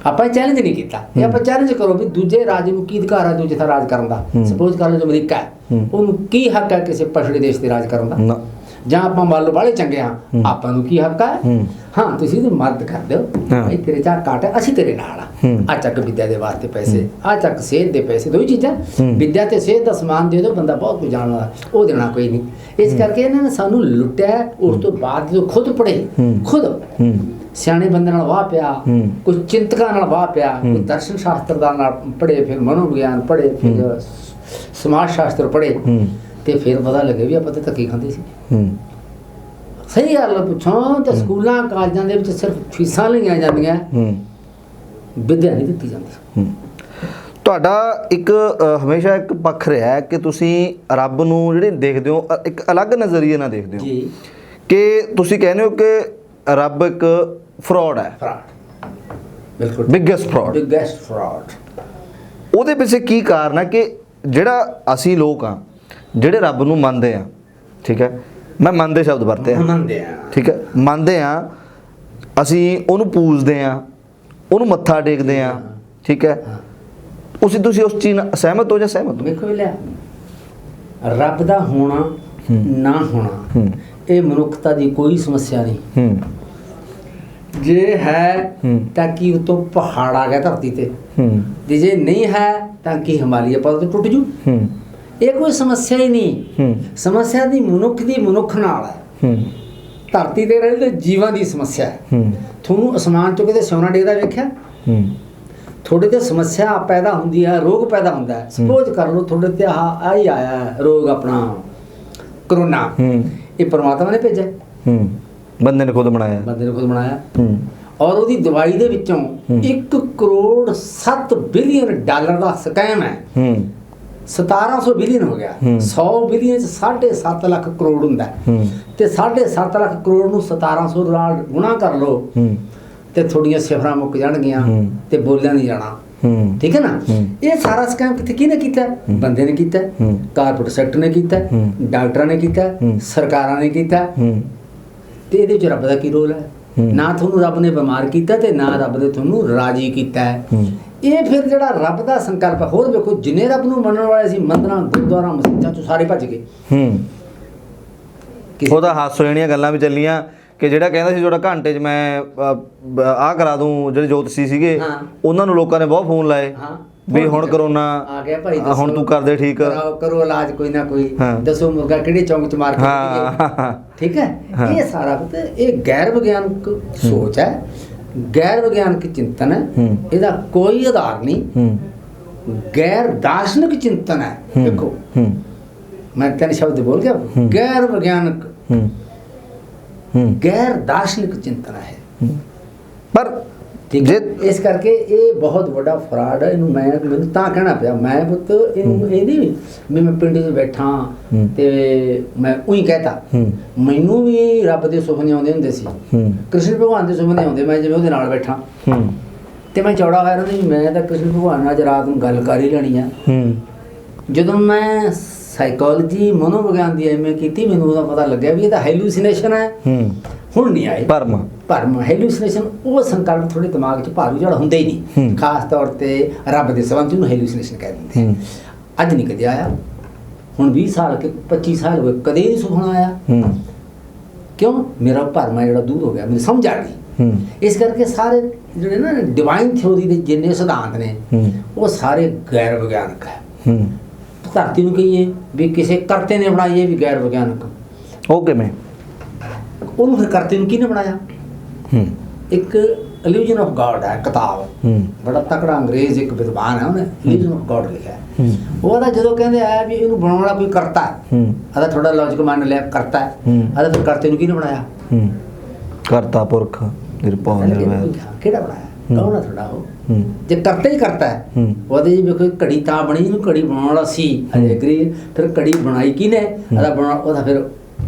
ਆਪਾਂ ਚੈਲੰਜ ਨਹੀਂ ਕੀਤਾ, ਇਹ ਆਪਾਂ ਚੈਲੰਜ ਕਰੋ ਵੀ ਦੂਜੇ ਰਾਜ ਨੂੰ ਕੀ ਅਧਿਕਾਰ ਹੈ ਦੂਜੇ ਦਾ ਰਾਜ ਕਰਨ ਦਾ। ਸਪੋਜ਼ ਕਰ ਲਓ ਜੋ ਅਮਰੀਕਾ ਹੈ, ਉਹਨੂੰ ਕੀ ਹੱਕ ਹੈ ਕਿਸੇ ਪਛੜੇ ਦੇਸ਼ ਤੇ ਰਾਜ ਕਰਨ ਦਾ? ਜਾਂ ਆਪਾਂ ਮੰਨ ਲਓ ਬਾਹਲੇ ਚੰਗੇ ਹਾਂ, ਆਪਾਂ ਨੂੰ ਕੀ ਹੱਕ ਹੈ? ਹਾਂ ਤੁਸੀਂ ਉਹਦੀ ਮਦਦ ਕਰ ਦਿਓ, ਭਾਈ ਤੇਰੇ ਚਾਹ ਕਾਟ ਹੈ, ਅਸੀਂ ਤੇਰੇ ਨਾਲ ਆ ਚੱਕ ਵਿੱਦਿਆ ਦੇ ਵਾਸਤੇ ਪੈਸੇ, ਆ ਚੱਕ ਸਿਹਤ ਦੇ ਪੈਸੇ, ਦੋ ਹੀ ਚੀਜ਼ਾਂ, ਵਿੱਦਿਆ ਤੇ ਸਿਹਤ ਦਾ ਸਮਾਨ ਦੇ ਦਿਓ, ਬੰਦਾ ਬਹੁਤ ਕੁਝ ਜਾਣਦਾ, ਉਹ ਦੇਣਾ ਕੋਈ ਨਹੀਂ। ਇਸ ਕਰਕੇ ਇਹਨਾਂ ਨੇ ਸਾਨੂੰ ਲੁੱਟਿਆ। ਉਸ ਤੋਂ ਬਾਅਦ ਜਦੋਂ ਖੁਦ ਪੜ੍ਹੇ, ਖੁਦ ਸਿਆਣੇ ਬੰਦੇ ਨਾਲ ਵਾਹ ਪਿਆ, ਕੁਝ ਚਿੰਤਕਾਂ ਨਾਲ ਵਾਹ ਪਿਆ, ਕੁਝ ਦਰਸ਼ਨ ਸ਼ਾਸਤਰ ਦਾ ਨਾਲ ਪੜ੍ਹੇ, ਫਿਰ ਮਨੋਵਿਗਿਆਨ ਪੜ੍ਹੇ, ਫਿਰ ਸਮਾਜ ਸ਼ਾਸਤਰ ਪੜ੍ਹੇ, ਤੇ ਫਿਰ ਪਤਾ ਲੱਗੇ ਵੀ ਆਪਾਂ ਤਾਂ ਧੱਕੇ ਖਾਂਦੇ ਸੀ। ਸਹੀ ਗੱਲ ਪੁੱਛਾਂ ਤਾਂ ਸਕੂਲਾਂ ਕਾਲਜਾਂ ਦੇ ਵਿੱਚ ਸਿਰਫ ਫੀਸਾਂ ਲਈਆਂ ਜਾਂਦੀਆਂ, ਵਿੱਦਿਆ ਨਹੀਂ ਦਿੱਤੀ ਜਾਂਦੀ। ਤੁਹਾਡਾ ਇੱਕ ਹਮੇਸ਼ਾ ਇੱਕ ਪੱਖ ਰਿਹਾ ਹੈ ਕਿ ਤੁਸੀਂ ਰੱਬ ਨੂੰ ਜਿਹੜੇ ਦੇਖਦੇ ਹੋ ਇੱਕ ਅਲੱਗ ਨਜ਼ਰੀਏ ਨਾਲ ਦੇਖਦੇ ਹੋ ਜੀ, ਕਿ ਤੁਸੀਂ ਕਹਿੰਦੇ ਹੋ ਕਿ ਰੱਬ ਇੱਕ ਫਰਾਡ ਹੈ। ਬਿਲਕੁਲ ਬਿਗੇਸਟ ਫਰਾਡ। ਉਹਦੇ ਪਿੱਛੇ ਕੀ ਕਾਰਨ ਹੈ ਕਿ ਜਿਹੜਾ ਅਸੀਂ ਲੋਕ ਆ ਜਿਹੜੇ ਰੱਬ ਨੂੰ ਮੰਨਦੇ ਆ, ਠੀਕ ਹੈ, ਮੈਂ ਮੰਨਦੇ ਸ਼ਬਦ ਵਰਤੇ ਆ, ਠੀਕ ਹੈ, ਮੰਨਦੇ ਆ, ਅਸੀਂ ਉਹਨੂੰ ਪੂਜਦੇ ਆ, ਉਹਨੂੰ ਮੱਥਾ ਟੇਕਦੇ ਆ, ਠੀਕ ਹੈ, ਤੁਸੀਂ ਉਸ ਚੀਜ਼ ਨਾਲ ਸਹਿਮਤ ਹੋ ਜਾਂ ਸਹਿਮਤ ਹੋ? ਵੇਖੋ ਲਿਆ, ਰੱਬ ਦਾ ਹੋਣਾ ਨਾ ਹੋਣਾ ਇਹ ਮਨੁੱਖਤਾ ਦੀ ਕੋਈ ਸਮੱਸਿਆ ਨਹੀਂ। ਜੇ ਹੈ ਤਾਂ ਕੀ ਉਤੋਂ ਪਹਾੜ ਆ ਗਿਆ ਧਰਤੀ ਤੇ ਜੇ ਨਹੀਂ ਹੈ ਤਾਂ ਕੀ ਹਿਮਾਲਿਆ ਪਰਬਤ ਟੁੱਟ ਜੂ? ਇਹ ਕੋਈ ਸਮੱਸਿਆ ਹੀ ਨਹੀਂ। ਸਮੱਸਿਆ ਦੀ ਮਨੁੱਖ ਨਾਲ ਹੈ, ਧਰਤੀ ਤੇ ਰਹਿੰਦੇ ਜੀਵਾਂ ਦੀ ਸਮੱਸਿਆ ਹੈ। ਤੁਹਾਨੂੰ ਅਸਮਾਨ ਚੋਂ ਕਿਤੇ ਸੋਨਾ ਡਿੱਗਦਾ ਵੇਖਿਆ? ਤੁਹਾਡੇ ਤੇ ਸਮੱਸਿਆ ਪੈਦਾ ਹੁੰਦੀ ਹੈ, ਰੋਗ ਪੈਦਾ ਹੁੰਦਾ ਹੈ। ਸਪੋਜ਼ ਕਰ ਲਓ ਤੁਹਾਡੇ ਤੇ ਆਹੀ ਆਇਆ ਰੋਗ ਆਪਣਾ ਕਰੋਨਾ, ਇਹ ਪਰਮਾਤਮਾ ਨੇ ਭੇਜਿਆ, ਬੰਦੇ ਨੇ ਖੁਦ ਬਣਾਇਆ, ਔਰ ਉਹਦੀ ਦਵਾਈ ਦੇ ਵਿੱਚੋਂ 1 ਕਰੋੜ 7 ਬਿਲੀਅਨ ਡਾਲਰ ਦਾ ਸਕੈਮ ਹੈ। 1700 ਬਿਲੀਅਨ ਹੋ ਗਿਆ। 100 ਬਿਲੀਅਨ ਚ 7.5 ਲੱਖ ਕਰੋੜ ਹੁੰਦਾ ਤੇ 7.5 ਲੱਖ ਕਰੋੜ ਨੂੰ 1700 ਨਾਲ ਗੁਣਾ ਕਰ ਲਓ ਤੇ ਥੋੜੀਆਂ ਸਿਫਰਾਂ ਮੁੱਕ ਜਾਣਗੀਆਂ ਤੇ ਬੋਲਿਆ ਨਹੀਂ ਜਾਣਾ। ਠੀਕ ਹੈ ਨਾ? ਇਹ ਸਾਰਾ ਸਕੈਮ ਕਿਹਨੇ ਕੀਤਾ? ਬੰਦੇ ਨੇ ਕੀਤਾ, ਕਾਰਪੋਰੇਟ ਸੈਕਟਰ ਨੇ ਕੀਤਾ, ਡਾਕਟਰਾਂ ਨੇ ਕੀਤਾ, ਸਰਕਾਰਾਂ ਨੇ ਕੀਤਾ। ਤੇ ਇਹਦੇ ਵਿੱਚ ਰੱਬ ਦਾ ਕੀ ਰੋਲ ਹੈ? ਨਾ ਤੁਹਾਨੂੰ ਰੱਬ ਨੇ ਬਿਮਾਰ ਕੀਤਾ ਤੇ ਨਾ ਰੱਬ ਨੇ ਤੁਹਾਨੂੰ ਰਾਜੀ ਕੀਤਾ ਹੈ। ਇਹ ਫਿਰ ਜਿਹੜਾ ਰੱਬ ਦਾ ਸੰਕਲਪ। ਹੋਰ ਵੇਖੋ, ਜਿੰਨੇ ਰੱਬ ਨੂੰ ਮੰਨਣ ਵਾਲੇ ਸੀ, ਮੰਦਰਾਂ, ਗੁਰਦੁਆਰਾ, ਮਸਜਿਦਾਂ ਚੋਂ ਸਾਰੇ ਭੱਜ ਗਏ। ਉਹਦਾ ਹਾਸੋ ਜਿਹੜੀਆਂ ਗੱਲਾਂ ਵੀ ਚੱਲੀਆਂ ਕਿ ਜਿਹੜਾ ਕਹਿੰਦਾ ਸੀ ਤੁਹਾਡਾ ਘੰਟੇ 'ਚ ਮੈਂ ਆਹ ਕਰਾ ਦੂੰ, ਜਿਹੜੇ ਜੋਤਸ਼ੀ ਸੀਗੇ ਉਹਨਾਂ ਨੂੰ ਲੋਕਾਂ ਨੇ ਬਹੁਤ ਫੋਨ ਲਾਏ ਵੀ ਹੁਣ ਕਰੋਨਾ ਆ ਗਿਆ ਭਾਈ, ਹੁਣ ਤੂੰ ਕਰਦੇ ਠੀਕ, ਕਰੋ ਇਲਾਜ ਕੋਈ ਨਾ ਕੋਈ, ਦੱਸੋ ਮੁਰਗਾ ਕਿਹੜੇ ਚੌਂਕ 'ਚ ਮਾਰ ਕੇ। ਠੀਕ ਹੈ, ਇਹ ਸਾਰਾ ਇਹ ਗੈਰ ਵਿਗਿਆਨਕ ਸੋਚ ਹੈ, ਗੈਰ ਵਿਗਿਆਨਕ ਚਿੰਤਨ ਹੈ, ਇਹਦਾ ਕੋਈ ਆਧਾਰ ਨਹੀਂ। ਗੈਰ ਦਾਰਸ਼ਨਿਕ ਚਿੰਤਨ ਹੈ। ਦੇਖੋ ਮੈਂ 3 ਸ਼ਬਦ ਬੋਲ ਗਿਆ, ਗੈਰ ਵਿਗਿਆਨਕ, ਗੈਰ ਦਾਰਸ਼ਨਿਕ ਚਿੰਤਨ ਹੈ। ਪਰ ਇਸ ਕਰਕੇ ਇਹ ਬਹੁਤ ਵੱਡਾ ਫਰਾਡ ਹੈ। ਇਹਨੂੰ ਮੈਨੂੰ ਤਾਂ ਕਹਿਣਾ ਪਿਆ, ਮੈਂ ਪੁੱਤ ਇਹਨੂੰ ਇਹ ਨਹੀਂ ਵੀ ਮੈਂ ਪਿੰਡ 'ਚ ਬੈਠਾ ਤੇ ਮੈਂ ਉਹੀ ਕਹਿਤਾ। ਮੈਨੂੰ ਵੀ ਰੱਬ ਦੇ ਸੁਪਨੇ ਆਉਂਦੇ ਹੁੰਦੇ ਸੀ, ਕ੍ਰਿਸ਼ਨ ਭਗਵਾਨ ਦੇ ਸੁਪਨੇ ਆਉਂਦੇ, ਮੈਂ ਜਿਵੇਂ ਉਹਦੇ ਨਾਲ ਬੈਠਾ ਤੇ ਮੈਂ ਚੌੜਾ ਹੋਇਆ ਰਹਿੰਦਾ, ਮੈਂ ਤਾਂ ਕ੍ਰਿਸ਼ਨ ਭਗਵਾਨ ਨਾਲ ਅੱਜ ਰਾਤ ਨੂੰ ਗੱਲ ਕਰ ਹੀ ਲੈਣੀ ਆ। ਜਦੋਂ ਮੈਂ ਸਾਈਕੋਲੋਜੀ ਮਨੋਵਿਗਿਆਨ ਦੀ ਐਮ.ਏ ਕੀਤੀ, ਮੈਨੂੰ ਉਹਦਾ ਪਤਾ ਲੱਗਿਆ ਵੀ ਇਹ ਤਾਂ ਹੈਲੂਸੀਨੇਸ਼ਨ ਹੈ। ਹੁਣ ਨਹੀਂ ਆਏ ਭਰਮ ਹੈਲੂਸੀਨੇਸ਼ਨ, ਉਹ ਸੰਕਲਪ ਥੋੜੇ ਦਿਮਾਗ 'ਚ ਭਾਰੂ ਜਿਹੜਾ ਹੁੰਦਾ ਹੀ ਨਹੀਂ, ਖਾਸ ਤੌਰ ਤੇ ਰੱਬ ਦੇ ਸੰਬੰਧ ਨੂੰ ਹੈਲੂਸੀਨੇਸ਼ਨ ਕਹਿ ਦਿੰਦੇ। ਅੱਜ ਨਹੀਂ ਕਦੇ ਆਇਆ, ਹੁਣ 20 ਸਾਲ ਕਿ 25 ਸਾਲ ਹੋਏ, ਕਦੇ ਨਹੀਂ ਸੁਪਨਾ ਆਇਆ। ਕਿਉਂ? ਮੇਰਾ ਭਰਮ ਹੈ ਜਿਹੜਾ ਦੂਰ ਹੋ ਗਿਆ, ਮੈਨੂੰ ਸਮਝ ਆ ਗਈ। ਇਸ ਕਰਕੇ ਸਾਰੇ ਜਿਹੜੇ ਨਾ ਡਿਵਾਈਨ ਥਿਓਰੀ ਦੇ ਜਿੰਨੇ ਸਿਧਾਂਤ ਨੇ ਉਹ ਸਾਰੇ ਗੈਰ ਵਿਗਿਆਨਕ ਹੈ। ਧਰਤੀ ਨੂੰ ਕਹੀਏ ਵੀ ਕਿਸੇ ਕਰਤੇ ਨੇ ਬਣਾਈ, ਇਹ ਵੀ ਗੈਰ ਵਿਗਿਆਨਕ। ਉਹ ਕਿਵੇਂ? ਉਹਨੂੰ ਫਿਰ ਕਰਤੇ ਨੂੰ ਕਿਹਨੇ ਬਣਾਇਆ? ਇੱਕ ਇਲੂਜਨ ਆਫ ਗॉड ਹੈ ਕਿਤਾਬ, ਬੜਾ ਤਕੜਾ ਅੰਗਰੇਜ਼ ਇੱਕ ਵਿਦਵਾਨ ਹੈ, ਉਹਨੇ ਇਲੂਜਨ ਆਫ ਗॉड ਲਿਖਿਆ। ਉਹਦਾ ਜਦੋਂ ਕਹਿੰਦੇ ਆ ਵੀ ਇਹਨੂੰ ਬਣਾਉਣ ਵਾਲਾ ਕੋਈ ਕਰਤਾ ਹੈ, ਆਦਾ ਥੋੜਾ ਲੌਜਿਕ ਮੰਨ ਲਿਆ ਕਰਤਾ ਹੈ, ਆਦਾ ਫਿਰ ਕਰਤੇ ਨੂੰ ਕਿਹਨੇ ਬਣਾਇਆ? ਕਰਤਾ ਪੁਰਖ ਨਿਰਭਉ ਨਿਰਵੈਰ। ਕਿਹੜਾ ਬਣਾਇਆ? ਕੌਣ ਹੈ ਥੋੜਾ ਉਹ? ਜੇ ਕਰਤਾ ਹੀ ਕਰਤਾ ਹੈ, ਉਹਦੇ ਜੀ ਵੇਖੋ ਘੜੀ ਤਾਂ ਬਣੀ, ਇਹਨੂੰ ਘੜੀ ਬਣਾਉਣ ਵਾਲਾ ਸੀ ਅਜੇ, ਫਿਰ ਘੜੀ ਬਣਾਈ ਕਿਹਨੇ? ਆਦਾ ਬਣਾ ਉਹਦਾ ਫਿਰ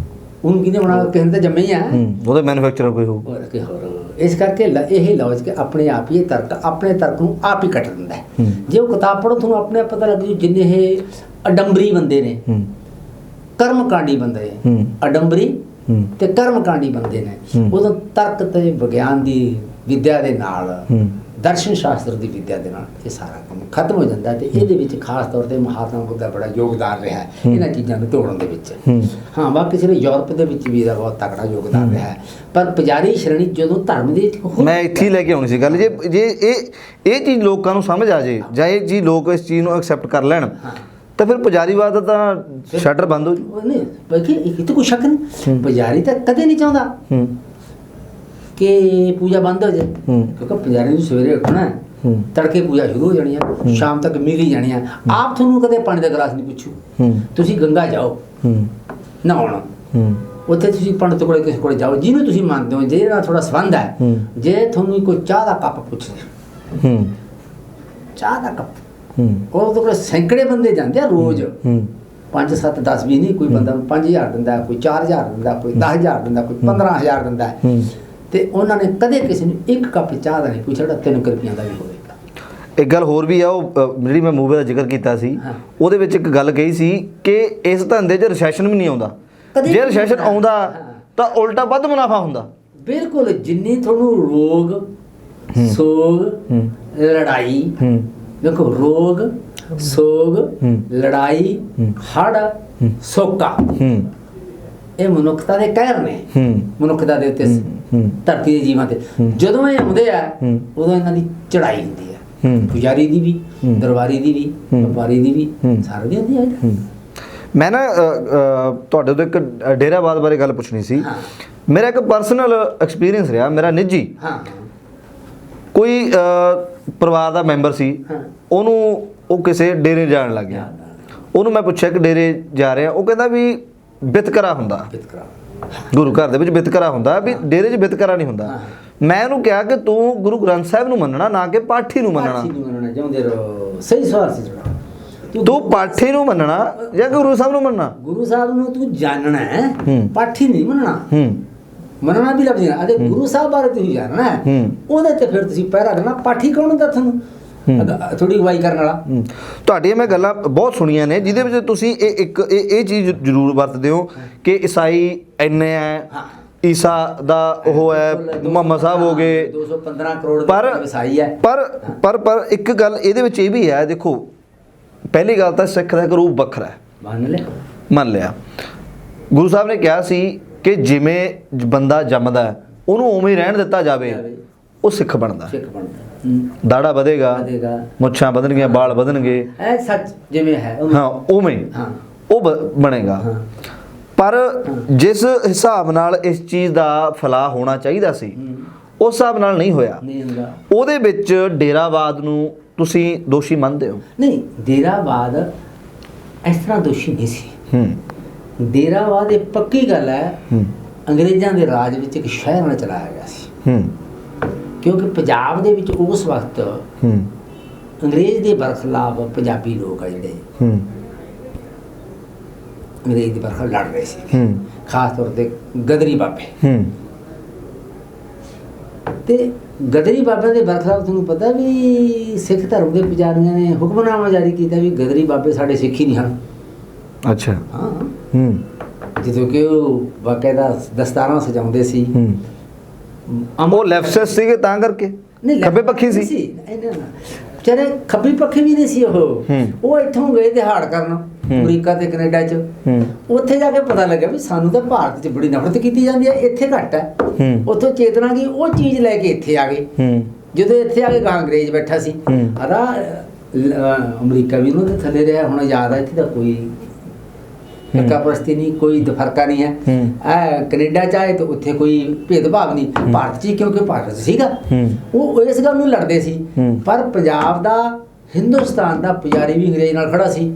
ਉਹਨੂੰ ਕਿਹਨੇ ਬਣਾ? ਕਿਸੇ ਨੇ ਜੰਮੇ ਹੀ ਆ, ਉਹਦੇ ਮੈਨੂਫੈਕਚਰ ਕੋਈ ਹੋ। ਇਸ ਕਰਕੇ ਇਹ ਲੌਜਿਕ ਆਪਣੇ ਆਪ ਹੀ, ਇਹ ਤਰਕ ਆਪਣੇ ਤਰਕ ਨੂੰ ਆਪ ਹੀ ਕੱਟ ਦਿੰਦਾ ਹੈ। ਜੇ ਉਹ ਕਿਤਾਬ ਪੜ੍ਹੋ ਤੁਹਾਨੂੰ ਆਪਣੇ ਆਪ ਪਤਾ ਲੱਗ ਜੂ, ਜਿੰਨੇ ਇਹ ਅਡੰਬਰੀ ਬੰਦੇ ਨੇ, ਕਰਮਕਾਂਡੀ ਬੰਦੇ ਨੇ, ਅਡੰਬਰੀ ਤੇ ਕਰਮਕਾਂਡੀ ਬੰਦੇ ਨੇ, ਉਦੋਂ ਤਰਕ ਤੇ ਵਿਗਿਆਨ ਦੀ ਵਿਦਿਆ ਦੇ ਨਾਲ, ਦਰਸ਼ਨ ਸ਼ਾਸਤਰ ਦੀ ਵਿਦਿਆ ਦੇ ਨਾਲ ਇਹ ਸਾਰਾ ਕੰਮ ਖਤਮ ਹੋ ਜਾਂਦਾ। ਤੇ ਇਹਦੇ ਵਿੱਚ ਖਾਸ ਤੌਰ ਤੇ ਮਹਾਤਮਾ ਬੁੱਧ ਦਾ ਬੜਾ ਯੋਗਦਾਨ ਰਿਹਾ ਹੈ ਇਹਨਾਂ ਚੀਜ਼ਾਂ ਨੂੰ ਤੋੜਨ ਦੇ ਵਿੱਚ। ਹਾਂ, ਬਾਕੀ ਸਿਰੇ ਯੂਰਪ ਦੇ ਵਿੱਚ ਵੀ ਇਹਦਾ ਬਹੁਤ ਤਕੜਾ ਯੋਗਦਾਨ ਰਿਹਾ ਹੈ। ਪਰ ਪੁਜਾਰੀ ਸ਼੍ਰੇਣੀ ਜਦੋਂ ਧਰਮ ਦੇ ਮੈਂ ਇੱਥੇ ਲੈ ਕੇ ਆਉਣੀ ਸੀ ਗੱਲ, ਜੇ ਇਹ ਚੀਜ਼ ਲੋਕਾਂ ਨੂੰ ਸਮਝ ਆ ਜੇ, ਜਾਂ ਇਹ ਚੀਜ਼ ਲੋਕ ਇਸ ਚੀਜ਼ ਨੂੰ ਐਕਸੈਪਟ ਕਰ ਲੈਣ, ਤਾਂ ਫਿਰ ਪੁਜਾਰੀਵਾਦ ਦਾ ਤਾਂ ਸ਼ਟਰ ਬੰਦ ਹੋ ਜੂ। ਨਹੀਂ ਬਾਕੀ ਇਹ ਤਾਂ ਕੋਈ ਸ਼ੱਕ ਨਹੀਂ, ਪੁਜਾਰੀ ਤਾਂ ਕਦੇ ਨਹੀਂ ਚਾਹੁੰਦਾ ਕਿ ਪੂਜਾ ਬੰਦ ਹੋ ਜਾਏ, ਕਿਉਂਕਿ ਪੁਜਾਰੀ ਨੂੰ ਸਵੇਰੇ ਉੱਠਣਾ, ਤੜਕੇ ਪੂਜਾ ਸ਼ੁਰੂ ਹੋ ਜਾਣੀ ਆ, ਸ਼ਾਮ ਤੱਕ ਮਿਲ ਹੀ ਜਾਣੀ ਆ। ਆਪ ਤੁਹਾਨੂੰ ਕਦੇ ਪਾਣੀ ਦਾ ਗਲਾਸ ਨਹੀਂ ਪੁੱਛੂ। ਤੁਸੀਂ ਗੰਗਾ ਜਾਓ ਨਹਾਉਣ, ਉੱਥੇ ਤੁਸੀਂ ਪੰਡਤ ਕੋਲੇ ਕਿਸੇ ਕੋਲੇ ਜਾਓ, ਜਿਹਨੂੰ ਤੁਸੀਂ ਮੰਨਦੇ ਹੋ, ਜਿਹਦੇ ਨਾਲ ਥੋੜਾ ਸੰਬੰਧ ਹੈ, ਜੇ ਤੁਹਾਨੂੰ ਕੋਈ ਚਾਹ ਦਾ ਕੱਪ ਪੁੱਛਦੇ, ਚਾਹ ਦਾ ਕੱਪ, ਉਹਦੇ ਕੋਲ ਸੈਂਕੜੇ ਬੰਦੇ ਜਾਂਦੇ ਆ ਰੋਜ਼, 5 7 10 20 ਨਹੀਂ, ਕੋਈ ਬੰਦਾ 5000 ਦਿੰਦਾ, ਕੋਈ 4000 ਦਿੰਦਾ, ਕੋਈ 10000 ਦਿੰਦਾ, ਕੋਈ 15000 ਦਿੰਦਾ, ਤੇ ਉਹਨਾਂ ਨੇ ਕਦੇ ਕਿਸੇ ਨੂੰ ਇੱਕ ਕੱਪ ਚਾਹ ਦਾ ਨਹੀਂ ਪੁੱਛਿਆ ਜਿਹੜਾ 3 ਰੁਪਈਆਂ ਦਾ ਵੀ ਹੋਵੇ। ਇੱਕ ਗੱਲ ਹੋਰ ਵੀ ਆ, ਉਹ ਜਿਹੜੀ ਮੈਂ ਮੂਵੀ ਦਾ ਜ਼ਿਕਰ ਕੀਤਾ ਸੀ, ਉਹਦੇ ਵਿੱਚ ਇੱਕ ਗੱਲ ਕਹੀ ਸੀ ਕਿ ਇਸ ਧੰਦੇ 'ਚ ਰਿਸੈਸ਼ਨ ਵੀ ਨਹੀਂ ਆਉਂਦਾ, ਜੇ ਰਿਸੈਸ਼ਨ ਆਉਂਦਾ ਤਾਂ ਉਲਟਾ ਵੱਧ ਮੁਨਾਫਾ ਹੁੰਦਾ। ਬਿਲਕੁਲ, ਜਿੰਨੀ ਤੁਹਾਨੂੰ ਰੋਗ ਸੋਗ ਲੜਾਈ, ਦੇਖੋ ਰੋਗ ਸੋਗ ਲੜਾਈ ਹੜ੍ਹ ਸੋਕਾ, ਇਹ ਮਨੁੱਖਤਾ ਦੇ ਕਹਿਰ ਨੇ, ਮਨੁੱਖਤਾ ਦੇ ਉੱਤੇ ਧਰਤੀ ਦੇ ਜੀਵਾਂ ਤੇ ਜਦੋਂ ਇਹ ਆਉਂਦੇ ਆ ਉਦੋਂ ਇਹਨਾਂ ਦੀ ਚੜਾਈ ਹੁੰਦੀ ਹੈ, ਪੁਜਾਰੀ ਦੀ ਵੀ, ਦਰਬਾਰੀ ਦੀ ਵੀ, ਵਪਾਰੀ ਦੀ ਵੀ, ਸਾਰਿਆਂ ਦੀ ਹੁੰਦੀ ਹੈ। ਮੈਂ ਨਾ ਤੁਹਾਡੇ ਤੋਂ ਇੱਕ ਡੇਰਾਬਾਦ ਬਾਰੇ ਗੱਲ ਪੁੱਛਣੀ ਸੀ। ਮੇਰਾ ਇੱਕ ਪਰਸਨਲ ਐਕਸਪੀਰੀਅੰਸ ਰਿਹਾ, ਮੇਰਾ ਨਿੱਜੀ। ਕੋਈ ਪਰਿਵਾਰ ਦਾ ਮੈਂਬਰ ਸੀ, ਉਹਨੂੰ ਉਹ ਕਿਸੇ ਡੇਰੇ ਜਾਣ ਲੱਗ ਗਿਆ। ਉਹਨੂੰ ਮੈਂ ਪੁੱਛਿਆ ਕਿ ਡੇਰੇ ਜਾ ਰਿਹਾ, ਉਹ ਕਹਿੰਦਾ ਵੀ ਬਿਤਕਰਾ ਹੁੰਦਾ, ਗੁਰੂ ਘਰ ਦੇ ਵਿੱਚ ਬਿਤਕਰਾ ਹੁੰਦਾ, ਵੀ ਡੇਰੇ 'ਚ ਬਿਤਕਰਾ ਨਹੀਂ ਹੁੰਦਾ। ਮੈਂ ਉਹਨੂੰ ਕਿਹਾ ਕਿ ਤੂੰ ਗੁਰੂ ਗ੍ਰੰਥ ਸਾਹਿਬ ਨੂੰ ਮੰਨਣਾ, ਨਾ ਕਿ ਪਾਠੀ ਨੂੰ ਮੰਨਣਾ। ਸਹੀ ਸਵਾਲ ਸੀ ਤੂੰ ਪਾਠੀ ਨੂੰ ਮੰਨਣਾ ਜਾਂ ਗੁਰੂ ਸਾਹਿਬ ਨੂੰ ਮੰਨਣਾ? ਗੁਰੂ ਸਾਹਿਬ ਨੂੰ ਤੂੰ ਜਾਣਨਾ ਹੈ, ਪਾਠੀ ਨਹੀਂ ਮੰਨਣਾ। ਮੰਨਣਾ ਵੀ ਲੱਭ ਜਾਣਾ, ਅਜੇ ਗੁਰੂ ਸਾਹਿਬ ਬਾਰੇ ਤੁਸੀਂ ਜਾਣਨਾ ਹੈ, ਉਹਦੇ ਤੇ ਫਿਰ ਤੁਸੀਂ ਪਹਿਰਾ ਦੇਣਾ। ਪਾਠੀ ਕੌਣ ਹੁੰਦਾ ਤੁਹਾਨੂੰ? ਥੋੜੀ ਅਗਵਾਈ ਕਰਨ ਵਾਲਾ। ਤੁਹਾਡੀਆਂ ਮੈਂ ਗੱਲਾਂ ਬਹੁਤ ਸੁਣੀਆਂ ਨੇ ਜਿਹਦੇ ਵਿੱਚ ਤੁਸੀਂ ਇਹ ਚੀਜ਼ ਜ਼ਰੂਰ ਵਰਤਦੇ ਹੋ ਕਿ ਈਸਾਈ ਇੰਨੇ ਹੈ, ਈਸਾ ਦਾ ਉਹ ਹੈ, ਮੁਹੰਮਦ ਸਾਹਿਬ ਹੋ ਗਏ 215 ਕਰੋੜ ਈਸਾਈ ਹੈ। ਪਰ ਇੱਕ ਗੱਲ ਇਹਦੇ ਵਿੱਚ ਇਹ ਵੀ ਹੈ, ਦੇਖੋ ਪਹਿਲੀ ਗੱਲ ਤਾਂ ਸਿੱਖ ਦਾ ਇੱਕ ਰੂਪ ਵੱਖਰਾ ਹੈ, ਮੰਨ ਲਿਆ। ਗੁਰੂ ਸਾਹਿਬ ਨੇ ਕਿਹਾ ਸੀ ਕਿ ਜਿਵੇਂ ਬੰਦਾ ਜੰਮਦਾ ਉਹਨੂੰ ਉਵੇਂ ਹੀ ਰਹਿਣ ਦਿੱਤਾ ਜਾਵੇ, ਉਹ ਸਿੱਖ ਬਣਦਾ। ਦਾੜਾ ਵਧੇਗਾ, ਮੁੱਛਾਂ ਵਧਣਗੀਆਂ, ਵਾਲ ਵਧਣਗੇ, ਸੱਚ ਜਿਵੇਂ ਹੈ ਹਾਂ ਉਵੇਂ ਉਹ ਬਣੇਗਾ। ਪਰ ਜਿਸ ਹਿਸਾਬ ਨਾਲ ਇਸ ਚੀਜ਼ ਦਾ ਫਲਾਹ ਹੋਣਾ ਚਾਹੀਦਾ ਸੀ, ਉਸ ਹਿਸਾਬ ਨਾਲ ਨਹੀਂ ਹੋਇਆ। ਉਹਦੇ ਵਿੱਚ ਡੇਰਾਵਾਦ ਨੂੰ ਤੁਸੀਂ ਦੋਸ਼ੀ ਮੰਨਦੇ ਹੋ? ਨਹੀਂ, ਡੇਰਾਵਾਦ ਇਸ ਤਰ੍ਹਾਂ ਦੋਸ਼ੀ ਨਹੀਂ ਸੀ। ਡੇਰਾਵਾਦ ਇਹ ਪੱਕੀ ਗੱਲ ਹੈ, ਅੰਗਰੇਜ਼ਾਂ ਦੇ ਰਾਜ ਵਿੱਚ ਇੱਕ ਸ਼ਹਿਰ ਨਾਲ ਚਲਾਇਆ ਗਿਆ ਸੀ, ਕਿਉਂਕਿ ਪੰਜਾਬ ਦੇ ਵਿੱਚ ਉਸ ਵਕਤ ਅੰਗਰੇਜ਼ ਦੇ ਬਰਖਲਾਫ ਪੰਜਾਬੀ ਲੋਕ ਆ ਜਿਹੜੇ ਅੰਗਰੇਜ਼ ਦੇ ਬਰਖਲਾਫ ਲੜ ਰਹੇ ਸੀ, ਖਾਸ ਤੌਰ ਤੇ ਗਦਰੀ ਬਾਬੇ। ਤੇ ਗਦਰੀ ਬਾਬਿਆਂ ਦੇ ਬਰਖਲਾਫ ਤੁਹਾਨੂੰ ਪਤਾ ਵੀ ਸਿੱਖ ਧਰਮ ਦੇ ਪੁਜਾਰੀਆਂ ਨੇ ਹੁਕਮਨਾਮਾ ਜਾਰੀ ਕੀਤਾ ਵੀ ਗਦਰੀ ਬਾਬੇ ਸਾਡੇ ਸਿੱਖ ਹੀ ਨਹੀਂ ਹਨ। ਅੱਛਾ। ਹਾਂ, ਜਦੋਂ ਕਿ ਉਹ ਬਾਕਾਇਦਾ ਦਸਤਾਰਾਂ ਸਜਾਉਂਦੇ ਸੀ। ਉਹ ਲੈਫਟਿਸਟ ਸੀਗੇ ਤਾਂ ਕਰਕੇ? ਨਹੀਂ, ਖੱਬੇ ਪੱਖੀ ਸੀ। ਵਿਚਾਰੇ ਖੱਬੀ ਪੱਖੀ ਵੀ ਨਹੀਂ ਸੀ। ਉਹ ਇੱਥੋਂ ਗਏ ਦਿਹਾੜ ਕਰਨ ਅਮਰੀਕਾ ਤੇ ਕੈਨੇਡਾ 'ਚ। ਉੱਥੇ ਜਾ ਕੇ ਪਤਾ ਲੱਗਿਆ ਵੀ ਸਾਨੂੰ ਤਾਂ ਭਾਰਤ 'ਚ ਬੜੀ ਨਫ਼ਰਤ ਕੀਤੀ ਜਾਂਦੀ ਹੈ, ਇੱਥੇ ਘੱਟ ਹੈ। ਉੱਥੋਂ ਚੇਤਨਾ ਗਈ, ਉਹ ਚੀਜ਼ ਲੈ ਕੇ ਇੱਥੇ ਆ ਗਏ। ਜਦੋਂ ਇੱਥੇ ਆ ਕੇ ਗਾਂ ਅੰਗਰੇਜ਼ ਬੈਠਾ ਸੀ, ਆਦਾ ਅਮਰੀਕਾ ਵੀ ਉਹਨਾਂ ਦੇ ਥੱਲੇ ਰਿਹਾ। ਹੁਣ ਯਾਦ ਆ ਇੱਥੇ ਦਾ ਕੋਈ ਧੱਕਾ ਪ੍ਰਸਤੀ ਨਹੀਂ, ਕੋਈ ਫਰਕਾ ਨਹੀਂ ਹੈ। ਕੈਨੇਡਾ ਚਾਹੇ ਤਾਂ ਉੱਥੇ ਕੋਈ ਭੇਦਭਾਵ ਨਹੀਂ, ਭਾਰਤ 'ਚ ਕਿਉਂਕਿ ਭਾਰਤ ਸੀਗਾ ਉਹ ਇਸ ਗੱਲ ਨੂੰ ਲੜਦੇ ਸੀ। ਪਰ ਪੰਜਾਬ ਦਾ, ਹਿੰਦੁਸਤਾਨ ਦਾ ਪੁਜਾਰੀ ਵੀ ਅੰਗਰੇਜ਼ ਨਾਲ ਖੜਾ ਸੀ,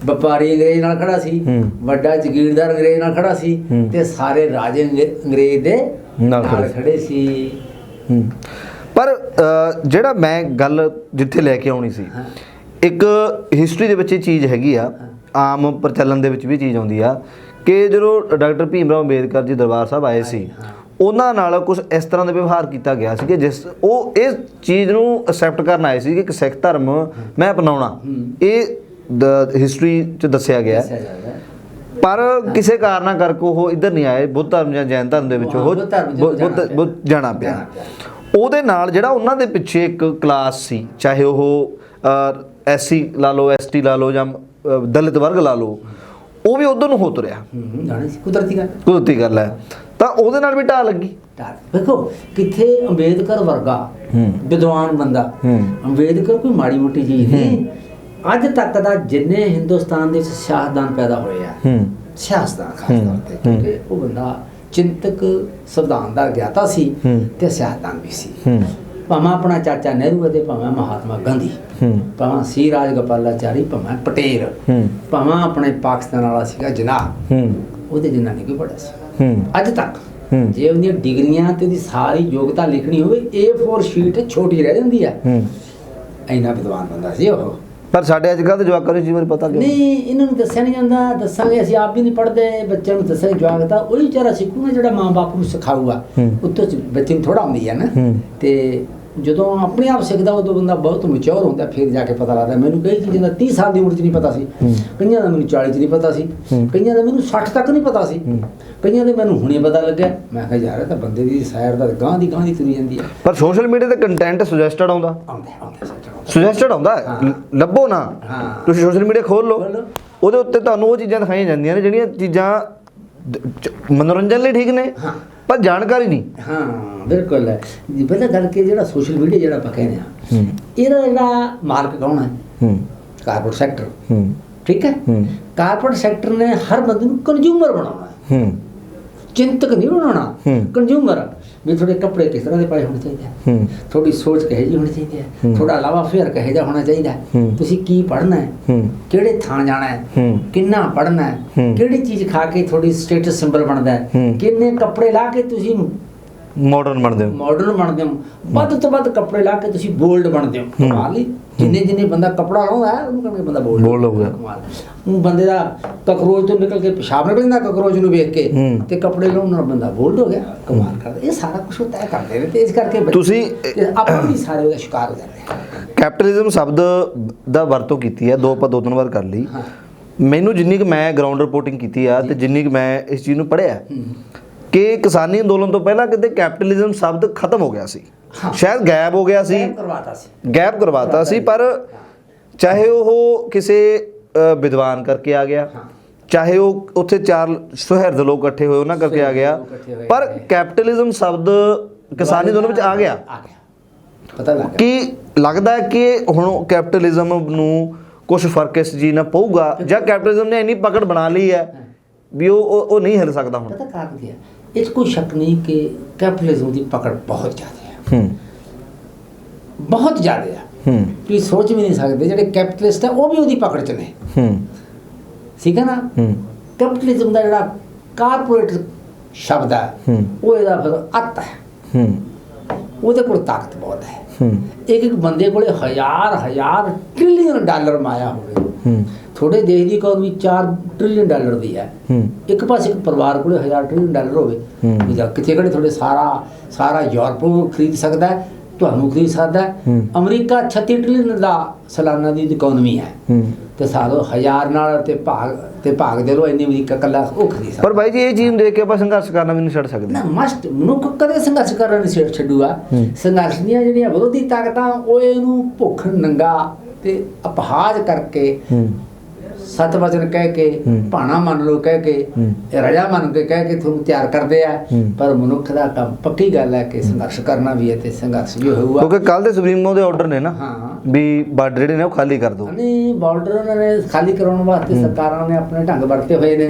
ਵਪਾਰੀ ਅੰਗਰੇਜ਼ ਨਾਲ ਖੜਾ ਸੀ, ਵੱਡਾ ਜ਼ਗੀਰਦਾਰ ਅੰਗਰੇਜ਼ ਨਾਲ ਖੜਾ ਸੀ, ਤੇ ਸਾਰੇ ਰਾਜੇ ਅੰਗਰੇਜ਼ ਦੇ ਨਾਲ ਖੜੇ ਸੀ। ਪਰ ਜਿਹੜਾ ਮੈਂ ਗੱਲ ਜਿੱਥੇ ਲੈ ਕੇ ਆਉਣੀ ਸੀ, ਇੱਕ ਹਿਸਟਰੀ ਦੇ ਵਿੱਚ ਇਹ ਚੀਜ਼ ਹੈਗੀ ਆ, ਆਮ ਪ੍ਰਚਲਨ ਦੇ ਵਿੱਚ ਵੀ ਚੀਜ਼ ਆਉਂਦੀ ਆ ਕਿ ਜਦੋਂ ਡਾਕਟਰ ਭੀਮ ਰਾਓ ਅੰਬੇਦਕਰ ਜੀ ਦਰਬਾਰ ਸਾਹਿਬ ਆਏ ਸੀ, ਉਹਨਾਂ ਨਾਲ ਕੁਝ ਇਸ ਤਰ੍ਹਾਂ ਦਾ ਵਿਵਹਾਰ ਕੀਤਾ ਗਿਆ ਸੀ ਕਿ ਜਿਸ ਉਹ ਇਸ ਚੀਜ਼ ਨੂੰ ਅਸੈਪਟ ਕਰਨ ਆਏ ਸੀ ਕਿ ਸਿੱਖ ਧਰਮ ਮੈਂ ਅਪਣਾਉਣਾ, ਇਹ ਹਿਸਟਰੀ 'ਚ ਦੱਸਿਆ ਗਿਆ। ਪਰ ਕਿਸੇ ਕਾਰਨਾਂ ਕਰਕੇ ਉਹ ਇੱਧਰ ਨਹੀਂ ਆਏ, ਬੁੱਧ ਧਰਮ ਜਾਂ ਜੈਨ ਧਰਮ ਦੇ ਵਿੱਚ ਉਹ ਬੁੱਧ ਜਾਣਾ ਪਿਆ। ਉਹਦੇ ਨਾਲ ਜਿਹੜਾ ਉਹਨਾਂ ਦੇ ਪਿੱਛੇ ਇੱਕ ਕਲਾਸ ਸੀ, ਚਾਹੇ ਉਹ SC ਲਾ ਲਓ, ST ਲਾ ਲਓ, ਜਾਂ ਦਲਿਤ ਵਰਗ ਲਾ ਲਓ, ਉਹ ਵੀ ਉਧਰ ਨੂੰ ਹੋ ਤੁਰਿਆ। ਕੁਦਰਤੀ ਗੱਲ ਹੈ। ਤਾਂ ਉਹਦੇ ਨਾਲ ਵੀ ਢਾਹ ਲੱਗੀ। ਦੇਖੋ ਕਿੱਥੇ ਅੰਬੇਦਕਰ ਵਰਗਾ ਵਿਦਵਾਨ ਬੰਦਾ, ਅੰਬੇਦਕਰ ਕੋਈ ਮਾੜੀ ਮੋਟੀ ਚੀਜ਼ ਨਹੀਂ। ਅੱਜ ਤੱਕ ਦਾ ਜਿੰਨੇ ਹਿੰਦੁਸਤਾਨ ਦੇ ਵਿੱਚ ਸਿਆਸਤਦਾਨ ਪੈਦਾ ਹੋਏ ਆ, ਸਿਆਸਤਦਾਨ ਖਾਸ ਤੌਰ ਤੇ, ਕਿਉਂਕਿ ਉਹ ਬੰਦਾ ਚਿੰਤਕ, ਸੰਵਿਧਾਨ ਦਾ ਗਿਆਤਾ ਸੀ ਤੇ ਸਿਆਸਤਦਾਨ ਵੀ ਸੀ। ਭਾਵੇਂ ਆਪਣਾ ਚਾਚਾ ਨਹਿਰੂ ਅਤੇ ਭਾਵੇਂ ਮਹਾਤਮਾ ਗਾਂਧੀ, ਭਾਵੇਂ ਸੀ ਰਾਜ ਗੋਪਾਲਾਚਾਰੀ, ਭਾਵੇਂ ਪਟੇਲ, ਭਾਵੇਂ ਆਪਣੇ ਪਾਕਿਸਤਾਨ ਵਾਲਾ ਸੀਗਾ ਜਨਾਬ, ਉਹਦੇ ਜਿੰਨਾ ਨਹੀਂ ਕੋਈ ਪੜ੍ਹਿਆ ਸੀ ਅੱਜ ਤੱਕ। ਜੇ ਉਹਦੀਆਂ ਡਿਗਰੀਆਂ ਤੇ ਉਹਦੀ ਸਾਰੀ ਯੋਗਤਾ ਲਿਖਣੀ ਹੋਵੇ, A4 ਸ਼ੀਟ ਛੋਟੀ ਰਹਿ ਜਾਂਦੀ ਆ। ਇੰਨਾ ਵਿਦਵਾਨ ਬੰਦਾ ਸੀ ਉਹ। ਪਰ ਸਾਡੇ ਅੱਜ ਕੱਲ੍ਹ ਦੇ ਜਵਾਕਾਂ ਨੂੰ ਜੀਵਨ ਪਤਾ ਨਹੀਂ, ਇਹਨਾਂ ਨੂੰ ਦੱਸਿਆ ਨਹੀਂ ਜਾਂਦਾ। ਦੱਸਾਂਗੇ ਅਸੀਂ, ਆਪ ਵੀ ਨਹੀਂ ਪੜ੍ਹਦੇ, ਬੱਚਿਆਂ ਨੂੰ ਦੱਸਾਂਗੇ। ਜਵਾਕ ਤਾਂ ਉਹੀ ਵਿਚਾਰਾ ਸਿੱਖੂਗਾ ਜਿਹੜਾ ਮਾਂ ਬਾਪ ਨੂੰ ਸਿਖਾਊਗਾ। ਉੱਤੋਂ ਬੱਚੇ ਨੂੰ ਥੋੜ੍ਹਾ ਆਉਂਦੀ ਹੈ ਨਾ। ਤੇ ਜਦੋਂ ਆਪਣੇ ਆਪ ਸਿੱਖਦਾ ਉਦੋਂ ਬੰਦਾ ਬਹੁਤ ਮੈਚਿਓਰ ਹੁੰਦਾ, ਫਿਰ ਜਾ ਕੇ ਪਤਾ ਲੱਗਦਾ। ਮੈਨੂੰ ਕਈ ਚੀਜ਼ਾਂ ਦਾ 30 ਸਾਲ ਦੀ ਉਮਰ 'ਚ ਨਹੀਂ ਪਤਾ ਸੀ, ਕਈਆਂ ਦਾ ਮੈਨੂੰ 40 'ਚ ਨਹੀਂ ਪਤਾ ਸੀ, ਕਈਆਂ ਦਾ ਮੈਨੂੰ 60 ਤੱਕ ਨਹੀਂ ਪਤਾ ਸੀ, ਕਈਆਂ ਦੇ ਮੈਨੂੰ ਹੁਣੇ ਪਤਾ ਲੱਗਿਆ। ਮੈਂ ਕਿਹਾ ਯਾਰ ਇਹ ਤਾਂ ਬੰਦੇ ਦੀ ਸੈਰ ਦਾ ਗਾਂ ਦੀ ਤੁਰੀ ਜਾਂਦੀ ਹੈ। ਪਰ ਸੋਸ਼ਲ ਮੀਡੀਆ ਤੇ ਕੰਟੈਂਟ ਸੁਜੈਸਟਡ ਆਉਂਦਾ, ਸੁਜੈਸਟਡ ਆਉਂਦਾ, ਲੱਭੋ ਨਾ ਤੁਸੀਂ ਸੋਸ਼ਲ ਮੀਡੀਆ ਖੋਲ ਲਓ, ਉਹਦੇ ਉੱਤੇ ਤੁਹਾਨੂੰ ਉਹ ਚੀਜ਼ਾਂ ਦਿਖਾਈਆਂ ਜਾਂਦੀਆਂ ਨੇ ਜਿਹੜੀਆਂ ਚੀਜ਼ਾਂ ਮਨੋਰੰਜਨ ਲਈ ਠੀਕ ਨੇ, ਪਰ ਜਾਣਕਾਰੀ ਨਹੀਂ। ਹਾਂ ਬਿਲਕੁਲ ਹੈ। ਪਹਿਲਾਂ ਗੱਲ ਕਿ ਜਿਹੜਾ ਸੋਸ਼ਲ ਮੀਡੀਆ ਜਿਹੜਾ ਆਪਾਂ ਕਹਿੰਦੇ ਹਾਂ, ਇਹਦਾ ਜਿਹੜਾ ਮਾਲਕ ਕੌਣ ਹੈ? Corporate sector. ਠੀਕ ਹੈ। ਕਾਰਪੋਰੇਟ ਸੈਕਟਰ ਨੇ ਹਰ ਬੰਦੇ ਨੂੰ ਕੰਜ਼ਿਊਮਰ ਬਣਾਉਣਾ, ਚਿੰਤਕ ਨਹੀਂ ਬਣਾਉਣਾ, ਕੰਜ਼ਿਊਮਰ। ਵੀ ਤੁਹਾਡੇ ਕੱਪੜੇ ਕਿਸ ਤਰ੍ਹਾਂ ਦੇ ਪਾਏ ਹੋਣੇ ਚਾਹੀਦੇ ਆ, ਤੁਹਾਡੀ ਸੋਚ ਕਿਹੋ ਜਿਹੀ ਹੋਣੀ ਚਾਹੀਦੀ ਹੈ, ਤੁਹਾਡਾ ਇਲਾਵਾ ਫੇਰ ਕਿਹੋ ਜਿਹਾ ਹੋਣਾ ਚਾਹੀਦਾ, ਤੁਸੀਂ ਕੀ ਪੜ੍ਹਨਾ ਹੈ, ਕਿਹੜੇ ਥਾਂ ਜਾਣਾ ਹੈ, ਕਿੰਨਾ ਪੜ੍ਹਨਾ ਹੈ, ਕਿਹੜੀ ਚੀਜ਼ ਖਾ ਕੇ ਤੁਹਾਡੀ ਸਟੇਟਸ ਸਿੰਬਲ ਬਣਦਾ ਹੈ, ਕਿੰਨੇ ਕੱਪੜੇ ਲਾ ਕੇ ਤੁਸੀਂ ਮਾਡਰਨ ਬਣਦੇ ਹੋ, ਵੱਧ ਤੋਂ ਵੱਧ ਕੱਪੜੇ ਲਾ ਕੇ ਤੁਸੀਂ ਬੋਲਡ ਬਣਦੇ ਹੋ। ਕਮਾਲ ਹੀ, ਜਿੰਨੇ ਬੰਦਾ ਕੱਪੜਾ ਲਾਉਂਦਾ ਉਹਨੂੰ ਕਹਿੰਦੇ ਬੰਦਾ ਬੋਲਡ ਹੋਊਗਾ। ਕਮਾਲ। ਉਹ ਬੰਦੇ ਦਾ ਕਕਰੋਚ ਤੋਂ ਨਿਕਲ ਕੇ ਪਿਸ਼ਾਬ ਨਿਕਲ ਜਾਂਦਾ ਕਕਰੋਚ ਨੂੰ ਵੇਖ ਕੇ, ਤੇ ਕੱਪੜੇ ਲਾਉਣ ਨਾਲ ਬੰਦਾ ਬੋਲਡ ਹੋ ਗਿਆ। ਕਮਾਲ ਕਰਦਾ। ਇਹ ਸਾਰਾ ਕੁਝ ਤੈਅ ਕਰਦੇ ਨੇ, ਤੇ ਇਸ ਕਰਕੇ ਤੁਸੀਂ ਆਪਾਂ ਵੀ ਸਾਰੇ ਉਹਦਾ ਸ਼ਿਕਾਰ ਹੋ ਜਾਂਦੇ ਹਾਂ। ਕੈਪੀਟਲਿਜ਼ਮ ਸ਼ਬਦ ਦਾ ਵਰਤੋਂ ਕੀਤੀ ਹੈ, ਆਪਾਂ ਦੋ ਤਿੰਨ ਵਾਰ ਕਰ ਲਈ। ਮੈਨੂੰ ਜਿੰਨੀ ਕੁ ਮੈਂ ਗਰਾਊਂਡ ਰਿਪੋਰਟਿੰਗ ਕੀਤੀ ਆ ਤੇ ਜਿੰਨੀ ਕੁ ਮੈਂ ਇਸ ਚੀਜ਼ ਨੂੰ ਪੜ੍ਹਿਆ ਕਿ ਕਿਸਾਨੀ ਅੰਦੋਲਨ ਤੋਂ ਪਹਿਲਾਂ ਕਿਤੇ ਕੈਪੀਟਲਿਜ਼ਮ ਸ਼ਬਦ ਖਤਮ ਹੋ ਗਿਆ ਸੀ, ਸ਼ਾਇਦ ਗਾਇਬ ਹੋ ਗਿਆ ਸੀ, ਗਾਇਬ ਕਰਵਾਤਾ ਸੀ। ਪਰ ਚਾਹੇ ਉਹ ਕਿਸੇ ਵਿਦਵਾਨ ਕਰਕੇ ਆ ਗਿਆ, ਚਾਹੇ ਉਹ ਉੱਥੇ 4 ਸੁਹਿਰਦ ਲੋਕ ਇਕੱਠੇ ਹੋਏ ਉਹਨਾਂ ਕਰਕੇ ਆ ਗਿਆ, ਪਰ ਕੈਪੀਟਲਿਜ਼ਮ ਸ਼ਬਦ ਕਿਸਾਨੀ ਅੰਦੋਲਨ ਵਿੱਚ ਆ ਗਿਆ। ਪਤਾ ਲੱਗ ਗਿਆ ਕੀ ਲੱਗਦਾ ਹੈ ਕਿ ਹੁਣ ਕੈਪੀਟਲਿਜ਼ਮ ਨੂੰ ਕੁਝ ਫਰਕ ਇਸ ਚੀਜ਼ ਨਾਲ ਪਊਗਾ, ਜਾਂ ਕੈਪੀਟਲਿਜ਼ਮ ਨੇ ਇੰਨੀ ਪਕੜ ਬਣਾ ਲਈ ਹੈ ਵੀ ਉਹ ਨਹੀਂ ਹਿੱਲ ਸਕਦਾ ਹੁਣ? ਪਤਾ ਕਾਰਨ ਕੀ ਹੈ? ਇਹ 'ਚ ਕੋਈ ਸ਼ੱਕ ਨਹੀਂ ਕਿ ਕੈਪੀਟਲਿਜ਼ਮ ਦੀ ਪਕੜ ਬਹੁਤ ਜ਼ਿਆਦਾ ਹੈ, ਬਹੁਤ ਜ਼ਿਆਦਾ ਹੈ। ਤੁਸੀਂ ਸੋਚ ਵੀ ਨਹੀਂ ਸਕਦੇ, ਜਿਹੜੇ ਕੈਪੀਟਲਿਸਟ ਹੈ ਉਹ ਵੀ ਉਹਦੀ ਪਕੜ 'ਚ ਨੇ। ਠੀਕ ਹੈ ਨਾ। ਕੈਪੀਟਲਿਜ਼ਮ ਦਾ ਜਿਹੜਾ ਕਾਰਪੋਰੇਟ ਸ਼ਬਦ ਹੈ ਉਹ ਇਹਦਾ ਫਿਰ ਅੱਤ ਹੈ, ਉਹਦੇ ਕੋਲ ਤਾਕਤ ਬਹੁਤ ਹੈ। ਇੱਕ ਬੰਦੇ ਕੋਲੇ ਹਜ਼ਾਰ ਟ੍ਰਿਲੀਅਨ ਡਾਲਰ ਮਾਇਆ ਹੋਵੇ। ਤੁਹਾਡੇ ਦੇਸ਼ ਦੀ ਇਕਨੋਮੀ 4 ਟ੍ਰਿਲੀਅਨ ਡਾਲਰ ਦੀ ਹੈ। ਇੱਕ ਪਾਸੇ ਇੱਕ ਪਰਿਵਾਰ ਕੋਲੇ 1000 ਟ੍ਰਿਲੀਅਨ ਡਾਲਰ ਹੋਵੇ, ਕਿਤੇ ਕਿਹੜੇ ਤੁਹਾਡੇ ਸਾਰਾ ਯੂਰਪ ਨੂੰ ਖਰੀਦ ਸਕਦਾ ਹੈ, ਤੁਹਾਨੂੰ ਖਰੀਦ ਸਕਦਾ ਹੈ। ਅਮਰੀਕਾ 36 ਟ੍ਰਿਲੀਅਨ ਦਾ ਸਾਲਾਨਾ ਦੀ ਇਕਨੋਮੀ ਹੈ, ਤੇ ਸਾਲੋ 1000 ਨਾਲ ਤੇ ਭਾਗ ਦੇ ਲੋ, ਇੰਨੀ ਅਮਰੀਕਾ ਇਕੱਲਾ ਉਹ ਖਰੀਦ ਸਕਦਾ। ਪਰ ਬਾਈ ਜੀ ਇਹ ਚੀਜ਼ ਨੂੰ ਦੇਖ ਕੇ ਆਪਾਂ ਸੰਘਰਸ਼ ਕਰਨਾ ਵੀ ਨਹੀਂ ਛੱਡ ਸਕਦੇ ਨਾ। ਮਸਟ ਮਨੁੱਖ ਕਦੇ ਸੰਘਰਸ਼ ਕਰਨਾ ਨਹੀਂ ਛੱਡੂਗਾ। ਸੰਘਰਸ਼ ਦੀਆਂ ਜਿਹੜੀਆਂ ਵਿਰੋਧੀ ਤਾਕਤਾਂ ਉਹ ਇਹਨੂੰ ਭੁੱਖ ਨੰਗਾ ਤੇ ਅਪਹਾਜ ਕਰਕੇ ਸੱਚ ਵਚਨ ਕਹਿ ਕੇ, ਭਾਣਾ ਮੰਨ ਲਓ ਕਹਿ ਕੇ, ਰਜਾ ਮੰਨ ਕੇ ਕਹਿ ਕੇ ਤੁਹਾਨੂੰ ਤਿਆਰ ਕਰਦੇ ਆ। ਪਰ ਮਨੁੱਖ ਦਾ ਕੰਮ ਪੱਕੀ ਗੱਲ ਹੈ ਕਿ ਸੰਘਰਸ਼ ਕਰਨਾ ਵੀ ਹੈ ਤੇ ਸੰਘਰਸ਼ ਵੀ ਹੋਊਗਾ। ਕਿਉਂਕਿ ਕੱਲ ਦੇ ਸੁਪਰੀਮੋ ਦੇ ਆਰਡਰ ਨੇ ਨਾ ਵੀ ਬਾਰਡਰ ਜਿਹੜੇ ਨੇ ਉਹ ਖਾਲੀ ਕਰ ਦਿਓ। ਨਹੀਂ, ਬਾਰਡਰ ਉਹਨਾਂ ਨੇ ਖਾਲੀ ਕਰਾਉਣ ਵਾਸਤੇ ਸਰਕਾਰਾਂ ਨੇ ਆਪਣੇ ਢੰਗ ਵਰਤੇ ਹੋਏ ਨੇ।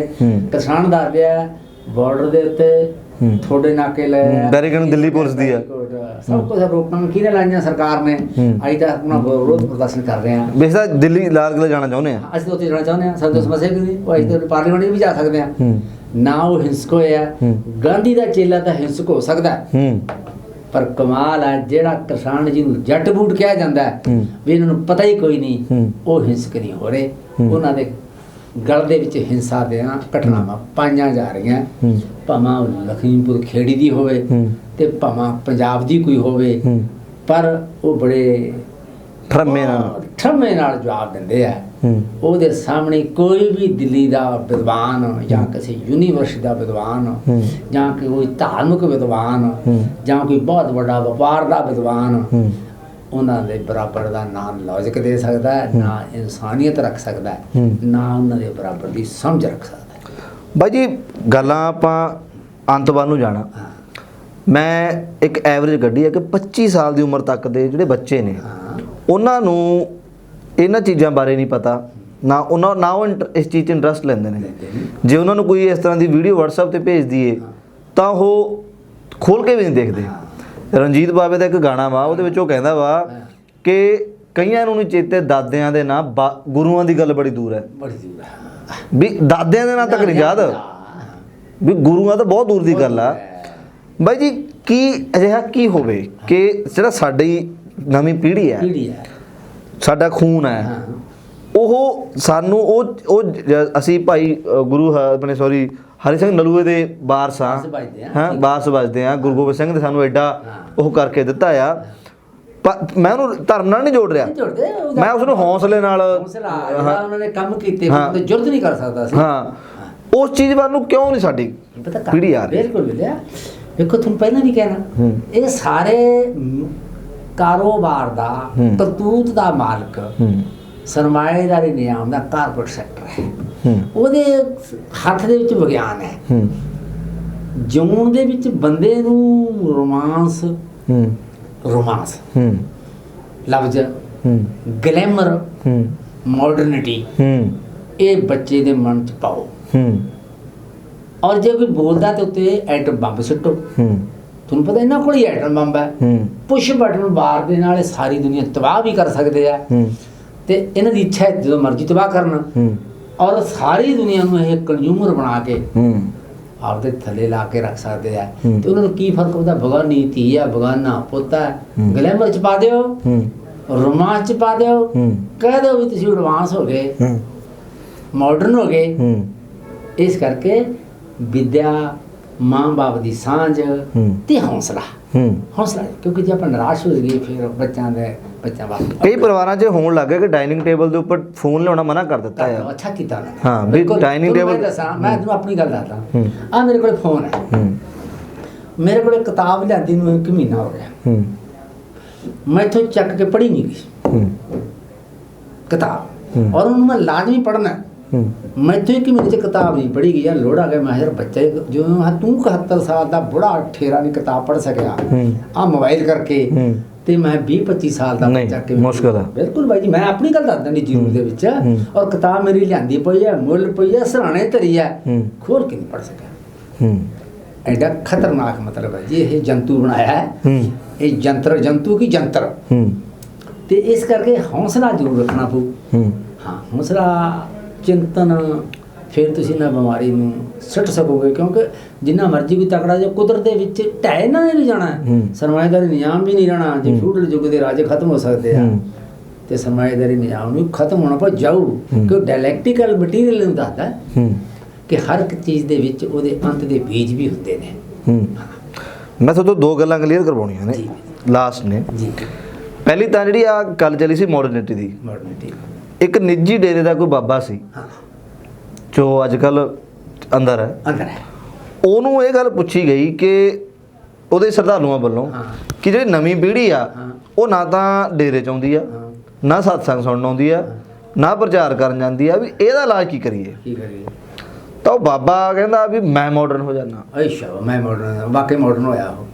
ਕਿਸਾਨ ਦੱਸ ਰਿਹਾ ਬਾਰਡਰ ਦੇ ਉੱਤੇ ਥੋੜੇ ਨਾਕੇ ਲਏ, ਬੈਰੀਕੇਡ ਦਿੱਲੀ ਪੁਲਿਸ ਦੀ ਆ, ਸਭ ਕੁਝ ਰੋਕਣ ਕਿਹਨੇ ਲਾਈਆਂ ਸਰਕਾਰ ਨੇ। ਅਸੀਂ ਤਾਂ ਆਪਣਾ ਵਿਰੋਧ ਪ੍ਰਦਰਸ਼ਨ ਕਰ ਰਹੇ ਹਾਂ। ਬੇਸਾ ਦਿੱਲੀ ਲਾਲ ਕਿਲ੍ਹਾ ਜਾਣਾ ਚਾਹੁੰਦੇ ਆ, ਅਸੀਂ ਤਾਂ ਉੱਥੇ ਜਾਣਾ ਚਾਹੁੰਦੇ ਹਾਂ। ਸਾਨੂੰ ਸਮੱਸਿਆ ਕਿ ਨਹੀਂ, ਉਹ ਅਸੀਂ ਤਾਂ ਪਾਰਲੀਮੈਂਟ ਵੀ ਜਾ ਸਕਦੇ ਹਾਂ। ਨਾ ਉਹ ਹਿੰਸਕ ਹੋਇਆ। ਗਾਂਧੀ ਦਾ ਚੇਲਾ ਤਾਂ ਹਿੰਸਕ ਹੋ ਸਕਦਾ, ਪਰ ਕਮਾਲ ਹੈ ਜਿਹੜਾ ਕਿਸਾਨ ਜੀ ਨੂੰ ਜੱਟ ਬੂਟ ਕਿਹਾ ਜਾਂਦਾ ਵੀ ਇਹਨਾਂ ਨੂੰ ਪਤਾ ਹੀ ਕੋਈ ਨਹੀਂ, ਉਹ ਹਿੰਸਕ ਨਹੀਂ ਹੋ ਰਹੇ। ਉਹਨਾਂ ਦੇ ਗਲ ਦੇ ਵਿੱਚ ਹਿੰਸਾ ਦੀਆਂ ਘਟਨਾਵਾਂ ਪਾਈਆਂ ਜਾ ਰਹੀਆਂ, ਭਾਵੇਂ ਉਹ ਲਖੀਮਪੁਰ ਖੇੜੀ ਦੀ ਹੋਵੇ ਤੇ ਭਾਵੇਂ ਪੰਜਾਬ ਦੀ ਕੋਈ ਹੋਵੇ, ਪਰ ਉਹ ਬੜੇ ਠਰਮੇ ਨਾਲ ਜਵਾਬ ਦਿੰਦੇ ਆ। ਉਹਦੇ ਸਾਹਮਣੇ ਕੋਈ ਵੀ ਦਿੱਲੀ ਦਾ ਵਿਦਵਾਨ ਜਾਂ ਕਿਸੇ ਯੂਨੀਵਰਸਿਟੀ ਦਾ ਵਿਦਵਾਨ ਜਾਂ ਕੋਈ ਧਾਰਮਿਕ ਵਿਦਵਾਨ ਜਾਂ ਕੋਈ ਬਹੁਤ ਵੱਡਾ ਵਪਾਰ ਦਾ ਵਿਦਵਾਨ ਉਹਨਾਂ ਦੇ ਬਰਾਬਰ ਦਾ ਨਾ ਲੌਜਿਕ ਦੇ ਸਕਦਾ ਹੈ, ਨਾ ਇਨਸਾਨੀਅਤ ਰੱਖ ਸਕਦਾ ਹੈ, ਨਾ ਉਹਨਾਂ ਦੇ ਬਰਾਬਰ ਦੀ ਸਮਝ ਰੱਖ ਸਕਦਾ ਹੈ। ਬਾਈ ਜੀ ਗੱਲਾਂ ਆਪਾਂ ਅੰਤ ਵੱਲ ਨੂੰ ਜਾਣਾ। ਮੈਂ ਇੱਕ ਐਵਰੇਜ ਕੱਢੀ ਹੈ ਕਿ 25 ਸਾਲ ਦੀ ਉਮਰ ਤੱਕ ਦੇ ਜਿਹੜੇ ਬੱਚੇ ਨੇ ਉਹਨਾਂ ਨੂੰ ਇਹਨਾਂ ਚੀਜ਼ਾਂ ਬਾਰੇ ਨਹੀਂ ਪਤਾ, ਨਾ ਉਹ ਇਸ ਚੀਜ਼ 'ਚ ਇੰਟਰਸਟ ਲੈਂਦੇ ਨੇ। ਜੇ ਉਹਨਾਂ ਨੂੰ ਕੋਈ ਇਸ ਤਰ੍ਹਾਂ ਦੀ ਵੀਡੀਓ WhatsApp 'ਤੇ ਭੇਜ ਦਈਏ ਤਾਂ ਉਹ ਖੋਲ ਕੇ ਵੀ ਨਹੀਂ ਦੇਖਦੇ। ਰਣਜੀਤ ਬਾਵੇ ਦਾ ਇੱਕ ਗਾਣਾ ਵਾ, ਉਹਦੇ ਵਿੱਚ ਉਹ ਕਹਿੰਦਾ ਵਾ ਕਿ ਕਈਆਂ ਨੂੰ ਨਹੀਂ ਚੇਤੇ ਦਾਦਿਆਂ ਦੇ ਨਾਂ, ਗੁਰੂਆਂ ਦੀ ਗੱਲ ਬੜੀ ਦੂਰ ਹੈ। ਵੀ ਦਾਦਿਆਂ ਦੇ ਨਾਂ ਤੱਕ ਨਹੀਂ ਯਾਦ, ਵੀ ਗੁਰੂਆਂ ਤਾਂ ਬਹੁਤ ਦੂਰ ਦੀ ਗੱਲ ਆ। ਬਾਈ ਜੀ ਕੀ ਅਜਿਹਾ ਕੀ ਹੋਵੇ ਕਿ ਜਿਹੜਾ ਸਾਡੀ ਨਵੀਂ ਪੀੜ੍ਹੀ ਹੈ, ਸਾਡਾ ਖੂਨ ਹੈ, ਉਹ ਸਾਨੂੰ ਉਹ ਅਸੀਂ ਭਾਈ ਗੁਰੂ ਆਪਣੇ ਹਰੀ ਸਿੰਘ ਨਲੂਏ ਦੇ ਵਾਰਸ ਹਾਂ, ਵਾਰਸ ਵੱਜਦੇ ਹਾਂ। ਗੁਰੂ ਗੋਬਿੰਦ ਸਿੰਘ ਨੇ ਸਾਨੂੰ ਐਡਾ ਉਹ ਕਰਕੇ ਦਿੱਤਾ ਆ। ਮੈਂ ਉਹਨੂੰ ਧਰਮ ਨਾਲ ਨਹੀਂ ਜੋੜ ਰਿਹਾ, ਮੈਂ ਉਸ ਨੂੰ ਹੌਸਲੇ ਨਾਲ ਉਹਨਾਂ ਨੇ ਕੰਮ ਕੀਤੇ, ਜੁਰਤ ਨਹੀਂ ਕਰ ਸਕਦਾ ਸੀ। ਹਾਂ, ਉਸ ਚੀਜ਼ ਵੱਲ ਨੂੰ ਕਿਉਂ ਨਹੀਂ ਸਾਡੀ ਪੀੜ੍ਹੀ ਆ ਰਹੀ? ਬਿਲਕੁਲ ਮਿਲਿਆ। ਵੇਖੋ ਤੁਹਾਨੂੰ ਪਹਿਲਾਂ ਵੀ ਕਹਿਣਾ, ਇਹ ਸਾਰੇ ਕਾਰੋਬਾਰ ਦਾ ਕਰਤੂਤ ਦਾ ਮਾਲਕ ਸਰਮਾਏਦਾਰੀ ਨਿਯਮ ਦਾ ਕਾਰਪੋਰੇਟ ਸੈਕਟਰ ਹੈ। ਉਹਦੇ ਹੱਥ ਦੇ ਵਿੱਚ ਵਿਗਿਆਨ ਹੈ। ਜਿਉਣ ਦੇ ਵਿੱਚ ਬੰਦੇ ਨੂੰ ਰੋਮਾਂਸ ਲਫ਼ਜ਼, ਗਲੈਮਰ, ਮਾਡਰਨਿਟੀ ਇਹ ਬੱਚੇ ਦੇ ਮਨ 'ਚ ਪਾਓ। ਔਰ ਜੇ ਕੋਈ ਬੋਲਦਾ ਤੇ ਉੱਤੇ ਐਟਮ ਬੰਬ ਸੁੱਟੋ। ਤੁਹਾਨੂੰ ਪਤਾ ਇਹਨਾਂ ਕੋਲ ਹੀ ਐਟਮ ਬੰਬ ਹੈ। ਪੁਸ਼ ਬਟਨ ਬਾਰ ਦੇ ਨਾਲ ਸਾਰੀ ਦੁਨੀਆ ਤਬਾਹ ਵੀ ਕਰ ਸਕਦੇ ਆ, ਤੇ ਇਹਨਾਂ ਦੀ ਇੱਛਾ ਹੈ ਜਦੋਂ ਮਰਜ਼ੀ ਤਬਾਹ ਕਰਨ। ਔਰ ਸਾਰੀ ਦੁਨੀਆ ਨੂੰ ਇਹ ਕੰਜ਼ਿਊਮਰ ਬਣਾ ਕੇ ਆਪਦੇ ਥੱਲੇ ਲਾ ਕੇ ਰੱਖ ਸਕਦੇ ਆ। ਤੇ ਉਹਨਾਂ ਨੂੰ ਕੀ ਫਰਕ ਹੁੰਦਾ? ਬਗਾਨੀ ਧੀ ਆ, ਬਗਾਨਾ ਪੁੱਤ ਆ, ਗਲੈਮਰ 'ਚ ਪਾ ਦਿਓ, ਰੋਮਾਂਸ 'ਚ ਪਾ ਦਿਓ, ਕਹਿ ਦਿਓ ਵੀ ਤੁਸੀਂ ਐਡਵਾਂਸ ਹੋ ਗਏ, ਮਾਡਰਨ ਹੋ ਗਏ। ਇਸ ਕਰਕੇ ਵਿਦਿਆ, ਮਾਂ ਬਾਪ ਦੀ ਸਾਂਝ ਤੇ ਹੌਸਲਾ, ਕਿਉਂਕਿ ਜੇ ਆਪਾਂ ਨਿਰਾਸ਼ ਹੋ ਜਾਈਏ ਫਿਰ ਬੱਚਿਆਂ ਵਾਸਤੇ ਕਈ ਪਰਿਵਾਰਾਂ 'ਚ ਹੋਣ ਲੱਗ ਗਿਆ ਕਿ ਡਾਈਨਿੰਗ ਟੇਬਲ ਦੇ ਉੱਪਰ ਫੋਨ ਲਿਆਉਣਾ ਮਨਾ ਕਰ ਦਿੱਤਾ ਹੈ। ਅੱਛਾ ਕੀਤਾ ਨਾ। ਹਾਂ, ਵੀ ਡਾਈਨਿੰਗ ਟੇਬਲ ਮੈਂ ਤੁਹਾਨੂੰ ਆਪਣੀ ਗੱਲ ਦੱਸਦਾ। ਆ ਮੇਰੇ ਕੋਲ ਫੋਨ ਹੈ, ਮੇਰੇ ਕੋਲ ਕਿਤਾਬ ਲਿਆਂਦੀ ਨੂੰ 1 ਮਹੀਨਾ ਹੋ ਗਿਆ, ਮੈਂ ਇੱਥੋਂ ਚੱਕ ਕੇ ਪੜ੍ਹੀ ਨਹੀਂ ਗਈ ਕਿਤਾਬ, ਔਰ ਉਹਨੂੰ ਮੈਂ ਲਾਜ਼ਮੀ ਪੜ੍ਹਨਾ। ਮੈਂ ਇੱਥੋਂ 1 ਮਹੀਨੇ 'ਚ ਕਿਤਾਬ ਨਹੀਂ ਪੜ੍ਹੀ ਗਈ। ਯਾਰ ਲੋੜ ਆ ਗਿਆ, ਮੈਂ ਯਾਰ ਬੱਚਾ ਜਿਵੇਂ ਤੂੰ 71 ਸਾਲ ਦਾ ਬੁੜਾ ਠੇਰਾ ਨਹੀਂ ਕਿਤਾਬ ਪੜ੍ਹ ਸਕਿਆ ਆ ਮੋਬਾਈਲ ਕਰਕੇ, ਤੇ ਮੈਂ 20-25 ਸਾਲ ਦਾ ਬੱਚਾ ਕਿਵੇਂ? ਮੁਸ਼ਕਲ ਹੈ। ਬਿਲਕੁਲ ਬਾਈ ਜੀ, ਮੈਂ ਆਪਣੀ ਗੱਲ ਦੱਸਦਾ ਨਹੀਂ ਜ਼ਰੂਰ ਦੇ ਵਿੱਚ। ਔਰ ਕਿਤਾਬ ਮੇਰੀ ਲਿਆਂਦੀ ਪਈ ਹੈ, ਮੁੱਲ ਪਈ ਹੈ, ਸਰਾਣੇ ਧਰੀ ਹੈ, ਖੋਲ ਕੇ ਨਹੀਂ ਪੜ੍ਹ ਸਕਿਆ। ਐਡਾ ਖਤਰਨਾਕ ਮਤਲਬ ਹੈ ਜੀ ਇਹ ਜੰਤੂ ਬਣਾਇਆ ਹੈ, ਇਹ ਜੰਤੂ ਕੀ ਜੰਤਰ। ਤੇ ਇਸ ਕਰਕੇ ਹੌਸਲਾ ਜ਼ਰੂਰ ਰੱਖਣਾ ਪਊ। ਹਾਂ, ਹੌਸਲਾ, ਚਿੰਤਨ, ਫਿਰ ਤੁਸੀਂ ਨਾ ਬਿਮਾਰੀ ਨੂੰ ਸੁੱਟ ਸਕੋਗੇ। ਕਿਉਂਕਿ ਜਿੰਨਾ ਮਰਜ਼ੀ ਕੋਈ ਤਕੜਾ ਜਿਹਾ ਕੁਦਰਤ ਦੇ ਵਿੱਚ ਢਹਿ ਨਾ ਨਹੀਂ ਜਾਣਾ, ਸਰਮਾਏਦਾਰੀ ਨਿਜ਼ਾਮ ਵੀ ਨਹੀਂ ਰਹਿਣਾ। ਜੇ ਫਿਊਡਲ ਯੁੱਗ ਦੇ ਰਾਜੇ ਖਤਮ ਹੋ ਸਕਦੇ ਆ ਤੇ ਸਰਮਾਏਦਾਰੀ ਨਿਜ਼ਾਮ ਨੂੰ ਖਤਮ ਹੋਣਾ ਪਰ ਜਾਊ। ਕਿਉਂ ਡਾਇਲੈਕਟੀਕਲ ਮਟੀਰੀਅਲ ਨੂੰ ਦੱਸਦਾ ਕਿ ਹਰ ਇੱਕ ਚੀਜ਼ ਦੇ ਵਿੱਚ ਉਹਦੇ ਅੰਤ ਦੇ ਬੀਜ ਵੀ ਹੁੰਦੇ ਨੇ। ਮੈਂ ਤੁਹਾਨੂੰ 2 ਗੱਲਾਂ ਕਲੀਅਰ ਕਰਵਾਉਣੀਆਂ ਨੇ ਲਾਸਟ ਨੇ ਜੀ। ਪਹਿਲੀ ਤਾਂ ਜਿਹੜੀ ਆ ਗੱਲ ਚੱਲੀ ਸੀ ਮਾਡਰਨਿਟੀ ਦੀ। ਇੱਕ ਨਿੱਜੀ ਡੇਰੇ ਦਾ ਕੋਈ ਬਾਬਾ ਸੀ ਜੋ ਅੱਜ ਕੱਲ੍ਹ ਅੰਦਰ ਹੈ, ਉਹਨੂੰ ਇਹ ਗੱਲ ਪੁੱਛੀ ਗਈ ਕਿ ਉਹਦੇ ਸ਼ਰਧਾਲੂਆਂ ਵੱਲੋਂ ਕਿ ਜਿਹੜੀ ਨਵੀਂ ਪੀੜ੍ਹੀ ਆ ਉਹ ਨਾ ਤਾਂ ਡੇਰੇ 'ਚ ਆਉਂਦੀ ਆ, ਨਾ ਸਤਸੰਗ ਸੁਣਨ ਆਉਂਦੀ ਆ, ਨਾ ਪ੍ਰਚਾਰ ਕਰਨ ਜਾਂਦੀ ਆ ਵੀ ਇਹਦਾ ਇਲਾਜ ਕੀ ਕਰੀਏ। ਕੀ ਕਰੀਏ? ਤਾਂ ਉਹ ਬਾਬਾ ਕਹਿੰਦਾ ਵੀ ਮੈਂ ਮਾਡਰਨ ਹੋ ਜਾਣਾ। ਅੱਛਾ, ਮੈਂ ਮਾਡਰਨ, ਵਾਕਈ ਮਾਡਰਨ ਹੋਇਆ ਉਹ।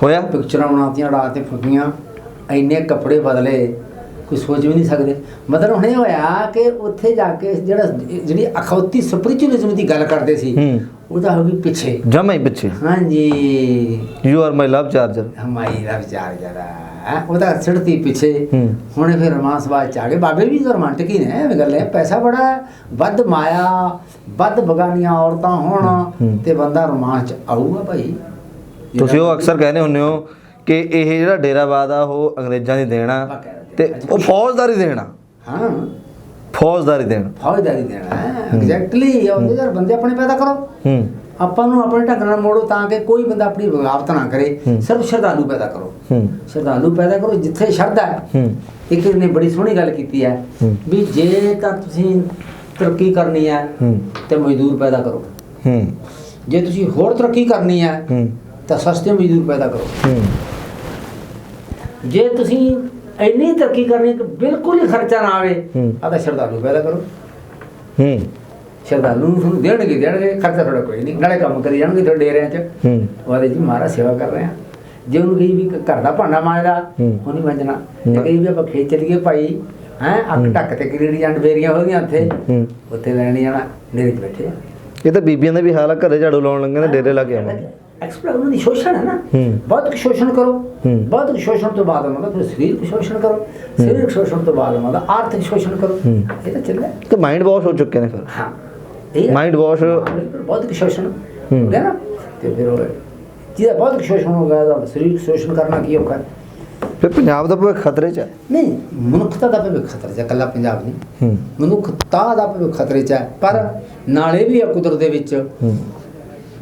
ਹੋਇਆ ਪਿਕਚਰਾਂ ਬਣਾਤੀਆਂ, ਰਾਤ ਤੇ ਫੁੱਕੀਆਂ, ਇੰਨੇ ਕੱਪੜੇ ਬਦਲੇ ਕੋਈ ਸੋਚ ਵੀ ਨਹੀਂ ਸਕਦੇ। ਮਤਲਬ ਹੁਣ ਇਹ ਹੋਇਆ ਕਿ ਉੱਥੇ ਜਾ ਕੇ ਜਿਹੜੀ ਅਖੌਤੀ ਸਪਿਰਿਚੁਅਲਿਜ਼ਮ ਦੀ ਗੱਲ ਕਰਦੇ ਸੀ ਉਹਦਾ ਹੋ ਗਈ ਪਿੱਛੇ, ਜਮਾ ਹੀ ਪਿੱਛੇ। ਹਾਂਜੀ, you are my love charger, ਹਮਾਈ ਲਵ ਚਾਰਜਰ ਉਹਦਾ ਸਿੜਤੀ ਪਿੱਛੇ। ਹੁਣ ਫਿਰ ਰੋਮਾਂਸਬਾਜ਼ ਚ ਆ ਗਏ। ਬਾਬੇ ਵੀ ਰੋਮਾਂਟਿਕ ਹੀ ਨੇ, ਐਵੇਂ ਗੱਲ ਹੈ। ਪੈਸਾ ਬੜਾ, ਵੱਧ ਮਾਇਆ, ਵੱਧ ਬਗਾਨੀਆਂ ਔਰਤਾਂ ਹੋਣ ਤੇ ਬੰਦਾ ਰੋਮਾਂਸ ਚ ਆਊਗਾ ਭਾਈ। ਤੁਸੀਂ ਉਹ ਅਕਸਰ ਕਹਿੰਦੇ ਹੁੰਦੇ ਹੋ ਕਿ ਇਹ ਜਿਹੜਾ ਡੇਰਾਵਾਦ ਆ ਉਹ ਅੰਗਰੇਜ਼ਾਂ ਦੀ ਦੇਣ ਆ ਤੇ ਉਹ ਫੌਜਦਾਰੀ ਦੇਣ ਆ। ਹਾਂ, ਫੌਜਦਾਰੀ ਦੇਣ ਐਗਜ਼ੈਕਟਲੀ। ਉਹਦੇ ਯਾਰ ਬੰਦੇ ਆਪਣੇ ਪੈਦਾ ਕਰੋ, ਆਪਾਂ ਨੂੰ ਆਪਣੇ ਢੰਗ ਨਾਲ ਮੋੜੋ ਤਾਂ ਕਿ ਕੋਈ ਬੰਦਾ ਆਪਣੀ ਬਗਾਵਤ ਨਾ ਕਰੇ। ਸਿਰਫ ਸ਼ਰਧਾਲੂ ਪੈਦਾ ਕਰੋ, ਸ਼ਰਧਾਲੂ ਪੈਦਾ ਕਰੋ ਜਿੱਥੇ ਸ਼ਰਧਾ ਹੈ। ਇੱਕ ਨੇ ਬੜੀ ਸੋਹਣੀ ਗੱਲ ਕੀਤੀ ਹੈ ਵੀ ਜੇ ਤਾਂ ਤੁਸੀਂ ਤਰੱਕੀ ਕਰਨੀ ਹੈ ਤੇ ਮਜ਼ਦੂਰ ਪੈਦਾ ਕਰੋ, ਜੇ ਤੁਸੀਂ ਹੋਰ ਤਰੱਕੀ ਕਰਨੀ ਹੈ ਤਾਂ ਸਸਤੇ ਮਜ਼ਦੂਰ ਪੈਦਾ ਕਰੋ। ਜੇ ਤੁਸੀਂ ਇੰਨੀ ਤਰੱਕੀ ਕਰਨੀ ਕਿ ਬਿਲਕੁਲ ਹੀ ਖਰਚਾ ਨਾ ਆਵੇ ਤਾਂ ਸ਼ਰਧਾਲੂ ਪੈਦਾ ਕਰੋ। ਸ਼ਰਧਾਲੂ ਨੂੰ ਤੁਹਾਨੂੰ ਦੇਣਗੇ ਖਰਚਾ ਥੋੜਾ ਕੋਈ ਨਹੀਂ, ਨਾਲੇ ਕੰਮ ਕਰੀ ਜਾਣਗੇ ਤੁਹਾਡੇ ਡੇਰਿਆਂ 'ਚ। ਉਹਦੇ ਜੀ ਮਹਾਰਾਜ ਸੇਵਾ ਕਰ ਰਹੇ ਆ। ਜੇ ਉਹਨੂੰ ਕਹੀ ਵੀ ਘਰ ਦਾ ਭਾਂਡਾ ਮਾਂਜਦਾ ਉਹ ਨਹੀਂ ਮਾਂਜਣਾ, ਤੇ ਕਹੀ ਵੀ ਆਪਾਂ ਖੇਤ ਚਲੀਏ ਭਾਈ, ਅੱਖ ਢੱਕ ਤੇ ਕਿਹੜੀ ਜੰਡ ਬੇਰੀਆਂ ਉਹਦੀਆਂ ਉੱਥੇ ਲੈਣੀ ਜਾਣਾ, ਡੇਰੇ 'ਚ ਬੈਠੇ ਆ। ਇਹ ਤਾਂ ਬੀਬੀਆਂ ਦਾ ਵੀ ਹਾਲ ਆ, ਘਰੇ ਝਾੜੂ ਲਾਉਣ ਲੱਗੇ ਨੇ ਡੇਰੇ ਲਾ ਕੇ ਆਵਾਂਗੇ। ਉਹਨਾਂ ਦੀ ਸ਼ੋਸ਼ਣ ਹੈ ਨਾ, ਬਹੁਤ ਸ਼ੋਸ਼ਣ ਕਰੋ। ਬਹੁਤ ਸ਼ੋਸ਼ਣ ਤੋਂ ਬਾਅਦ ਉਹਨਾਂ ਦਾ ਫਿਰ ਸਰੀਰਕ ਸ਼ੋਸ਼ਣ ਕਰੋ, ਸਰੀਰਕ ਸ਼ੋਸ਼ਣ ਤੋਂ ਬਾਅਦ ਉਹਨਾਂ ਦਾ ਆਰਥਿਕ ਸ਼ੋਸ਼ਣ ਕਰੋ। ਇਹ ਤਾਂ ਚੱਲਿਆ ਤੇ ਮਾਈਂਡ ਵਾਸ਼ ਹੋ ਚੁੱਕੇ ਨੇ ਫਿਰ। ਹਾਂ, ਇਹ ਮਾਈਂਡ ਵਾਸ਼ ਬਹੁਤ ਸ਼ੋਸ਼ਣ ਹੋ ਗਿਆ ਨਾ। ਤੇ ਫਿਰ ਉਹ ਜਿਹਦਾ ਬਹੁਤ ਸ਼ੋਸ਼ਣ ਹੋ ਗਿਆ ਤਾਂ ਸਰੀਰਕ ਸ਼ੋਸ਼ਣ ਕਰਨਾ ਕੀ ਔਖਾ। ਫਿਰ ਪੰਜਾਬ ਦਾ ਭਵਿੱਖ ਖਤਰੇ 'ਚ ਹੈ। ਨਹੀਂ, ਮਨੁੱਖਤਾ ਦਾ ਭਵਿੱਖ ਖਤਰੇ 'ਚ ਹੈ, ਇਕੱਲਾ ਪੰਜਾਬ ਨਹੀਂ, ਮਨੁੱਖਤਾ ਦਾ ਭਵਿੱਖ ਖਤਰੇ 'ਚ ਹੈ। ਪਰ ਨਾਲੇ ਵੀ ਆ ਕੁਦਰਤ ਦੇ ਵਿੱਚ